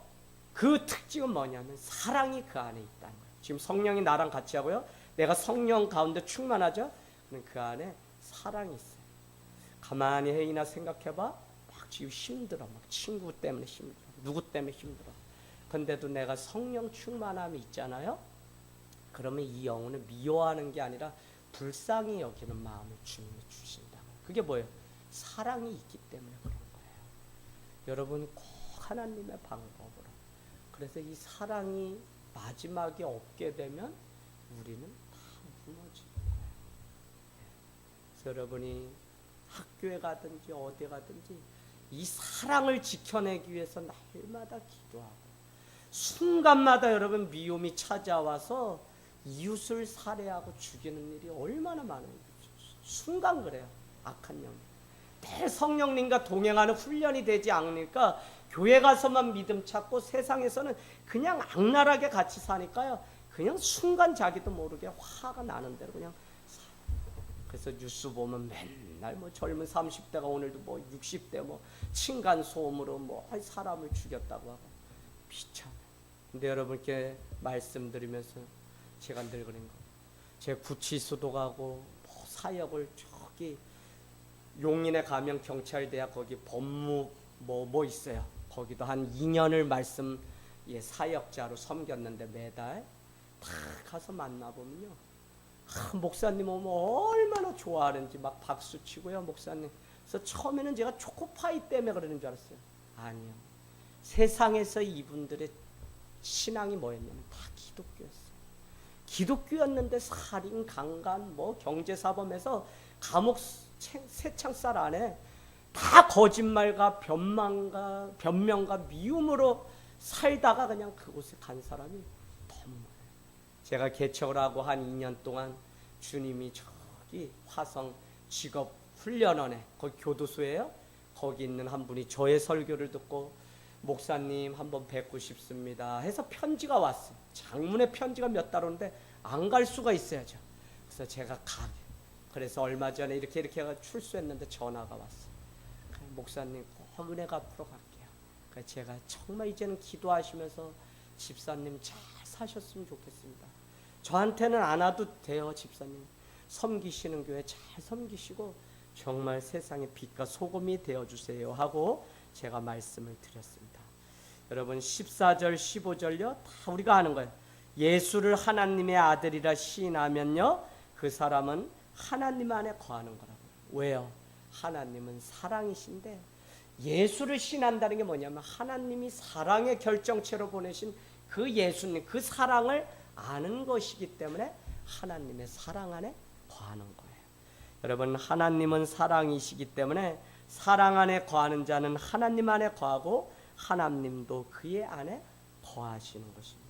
그 특징은 뭐냐면 사랑이 그 안에 있다는 거예요. 지금 성령이 나랑 같이 하고요. 내가 성령 가운데 충만하죠. 그럼 그 안에 사랑이 있어요. 가만히 회의나 생각해봐. 막 지금 힘들어. 막 친구 때문에 힘들어. 누구 때문에 힘들어. 근데도 내가 성령 충만함이 있잖아요. 그러면 이 영혼을 미워하는 게 아니라 불쌍히 여기는 마음을 주님이 주신다. 그게 뭐예요? 사랑이 있기 때문에 그런 거예요. 여러분 꼭 하나님의 방법으로. 그래서 이 사랑이 마지막에 없게 되면 우리는 다 무너지는 거예요. 그래서 여러분이 학교에 가든지 어디 가든지 이 사랑을 지켜내기 위해서 날마다 기도하고 순간마다 여러분 미움이 찾아와서 이웃을 살해하고 죽이는 일이 얼마나 많아요. 순간 그래요. 악한 영이. 늘 성령님과 동행하는 훈련이 되지 않으니까 교회 가서만 믿음 찾고 세상에서는 그냥 악랄하게 같이 사니까요. 그냥 순간 자기도 모르게 화가 나는 대로 그냥 그래서 뉴스 보면 맨날 뭐 젊은 30대가 오늘도 뭐 60대 뭐 층간소음으로 뭐 사람을 죽였다고 하고 비참해. 근데 여러분께 말씀드리면서 제가 늘 그런 거. 제가 구치소도 가고 뭐 사역을 저기 용인에 가면 경찰대학 거기 법무 뭐 있어요. 거기도 한 2년을 말씀 사역자로 섬겼는데 매달 다 가서 만나보면요. 목사님 오면 얼마나 좋아하는지 막 박수 치고요. 목사님. 그래서 처음에는 제가 초코파이 때문에 그러는 줄 알았어요. 아니요. 세상에서 이분들의 신앙이 뭐였냐면 다 기독교였어요. 기독교였는데 살인, 강간, 뭐 경제사범에서 감옥 새창살 안에 다 거짓말과 변명과 미움으로 살다가 그냥 그곳에 간 사람이 너무 많아요. 제가 개척을 하고 한 2년 동안 주님이 저기 화성 직업훈련원에 거기 교도소예요. 거기 있는 한 분이 저의 설교를 듣고 목사님 한번 뵙고 싶습니다 해서 편지가 왔어요. 장문의 편지가 몇 달 오는데 안 갈 수가 있어야죠. 그래서 제가 그래서 얼마 전에 이렇게 해가 출소했는데 전화가 왔어요. 목사님 꼭 은혜 갚으러 갈게요. 그래서 제가 정말 이제는 기도하시면서 집사님 잘 사셨으면 좋겠습니다. 저한테는 안 와도 돼요. 집사님 섬기시는 교회 잘 섬기시고 정말 세상의 빛과 소금이 되어주세요 하고 제가 말씀을 드렸습니다. 여러분 14절 15절요 다 우리가 아는 거예요. 예수를 하나님의 아들이라 시인하면요 그 사람은 하나님 안에 거하는 거라고요. 왜요? 하나님은 사랑이신데 예수를 신한다는 게 뭐냐면 하나님이 사랑의 결정체로 보내신 그 예수님 그 사랑을 아는 것이기 때문에 하나님의 사랑 안에 거하는 거예요. 여러분 하나님은 사랑이시기 때문에 사랑 안에 거하는 자는 하나님 안에 거하고 하나님도 그의 안에 거하시는 것입니다.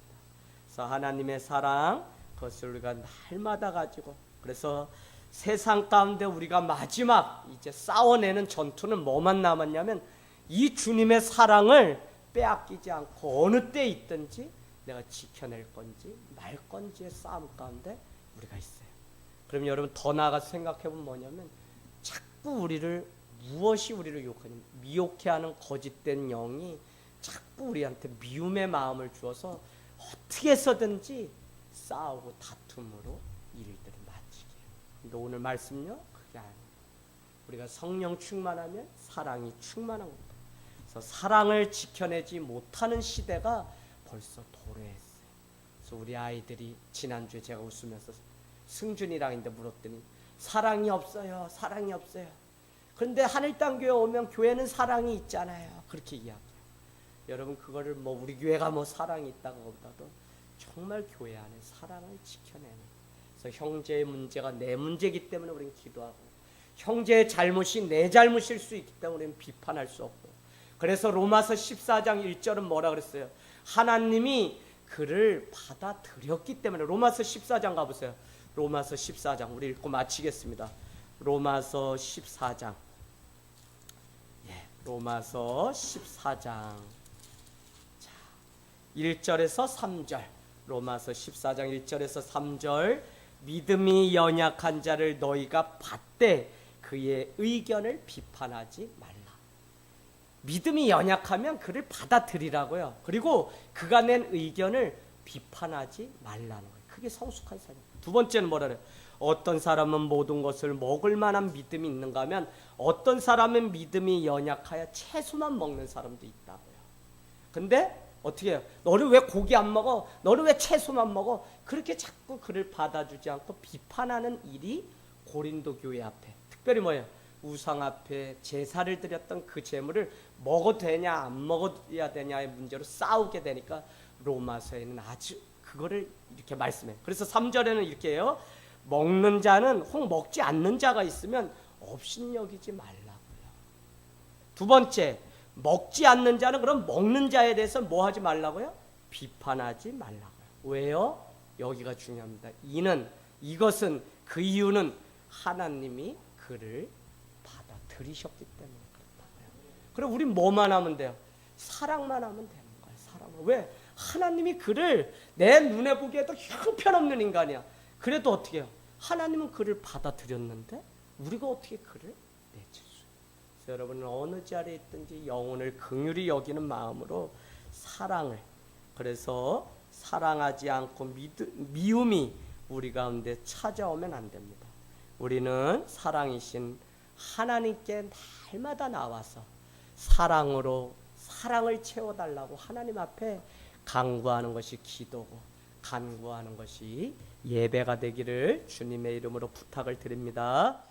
그래서 하나님의 사랑 그것을 우리가 날마다 가지고 그래서 세상 가운데 우리가 마지막 이제 싸워내는 전투는 뭐만 남았냐면 이 주님의 사랑을 빼앗기지 않고 어느 때 있든지 내가 지켜낼 건지 말 건지의 싸움 가운데 우리가 있어요. 그럼 여러분 더 나아가서 생각해보면 뭐냐면 자꾸 우리를 무엇이 우리를 유혹하냐면 미혹해하는 거짓된 영이 자꾸 우리한테 미움의 마음을 주어서 어떻게 해서든지 싸우고 다툼으로 일들을 마치게 해요. 근데 오늘 말씀요 그게 아니에요. 우리가 성령 충만하면 사랑이 충만한 겁니다. 그래서 사랑을 지켜내지 못하는 시대가 벌써 도래했어요. 그래서 우리 아이들이 지난주에 제가 웃으면서 승준이랑인데 물었더니 사랑이 없어요. 사랑이 없어요. 그런데 하늘땅교회 오면 교회는 사랑이 있잖아요. 그렇게 이야기해요. 여러분 그거를 뭐 우리 교회가 뭐 사랑이 있다고보다도 정말 교회 안에 사랑을 지켜내는. 그래서 형제의 문제가 내 문제이기 때문에 우리는 기도하고 형제의 잘못이 내 잘못일 수 있기 때문에 우리는 비판할 수 없고. 그래서 로마서 14장 1절은 뭐라 그랬어요? 하나님이 그를 받아들였기 때문에. 로마서 14장 가보세요. 로마서 14장 우리 읽고 마치겠습니다. 로마서 14장. 로마서 14장. 자, 1절에서 3절. 로마서 14장 1절에서 3절. 믿음이 연약한 자를 너희가 받되 그의 의견을 비판하지 말라. 믿음이 연약하면 그를 받아들이라고요. 그리고 그가 낸 의견을 비판하지 말라는 거예요. 그게 성숙한 사람. 두 번째는 뭐라 그래요? 어떤 사람은 모든 것을 먹을 만한 믿음이 있는가 하면 어떤 사람은 믿음이 연약하여 채소만 먹는 사람도 있다고요. 근데 어떻게 해요? 너는 왜 고기 안 먹어? 너는 왜 채소만 먹어? 그렇게 자꾸 그를 받아주지 않고 비판하는 일이 고린도 교회 앞에, 특별히 뭐예요? 우상 앞에 제사를 드렸던 그 제물을 먹어도 되냐 안 먹어야 되냐의 문제로 싸우게 되니까 로마서에는 아주 그거를 이렇게 말씀해요. 그래서 3절에는 이렇게 해요. 먹는 자는 혹 먹지 않는 자가 있으면 업신여기지 말라고요. 두 번째, 먹지 않는 자는 그럼 먹는 자에 대해서 뭐 하지 말라고요? 비판하지 말라고요. 왜요? 여기가 중요합니다. 이것은 그 이유는 하나님이 그를 받아들이셨기 때문에 그렇다고요. 그럼 우린 뭐만 하면 돼요? 사랑만 하면 되는 거예요. 사랑만. 왜? 하나님이 그를 내 눈에 보기에도 형편없는 인간이야. 그래도 어떻게 해요? 하나님은 그를 받아들였는데 우리가 어떻게 그를 내칠 수 있어요? 그래서 여러분은 어느 자리에 있든지 영혼을 긍휼히 여기는 마음으로 사랑을, 그래서 사랑하지 않고 미움이 우리 가운데 찾아오면 안 됩니다. 우리는 사랑이신 하나님께 날마다 나와서 사랑으로 사랑을 채워달라고 하나님 앞에 간구하는 것이 기도고 간구하는 것이 예배가 되기를 주님의 이름으로 부탁을 드립니다.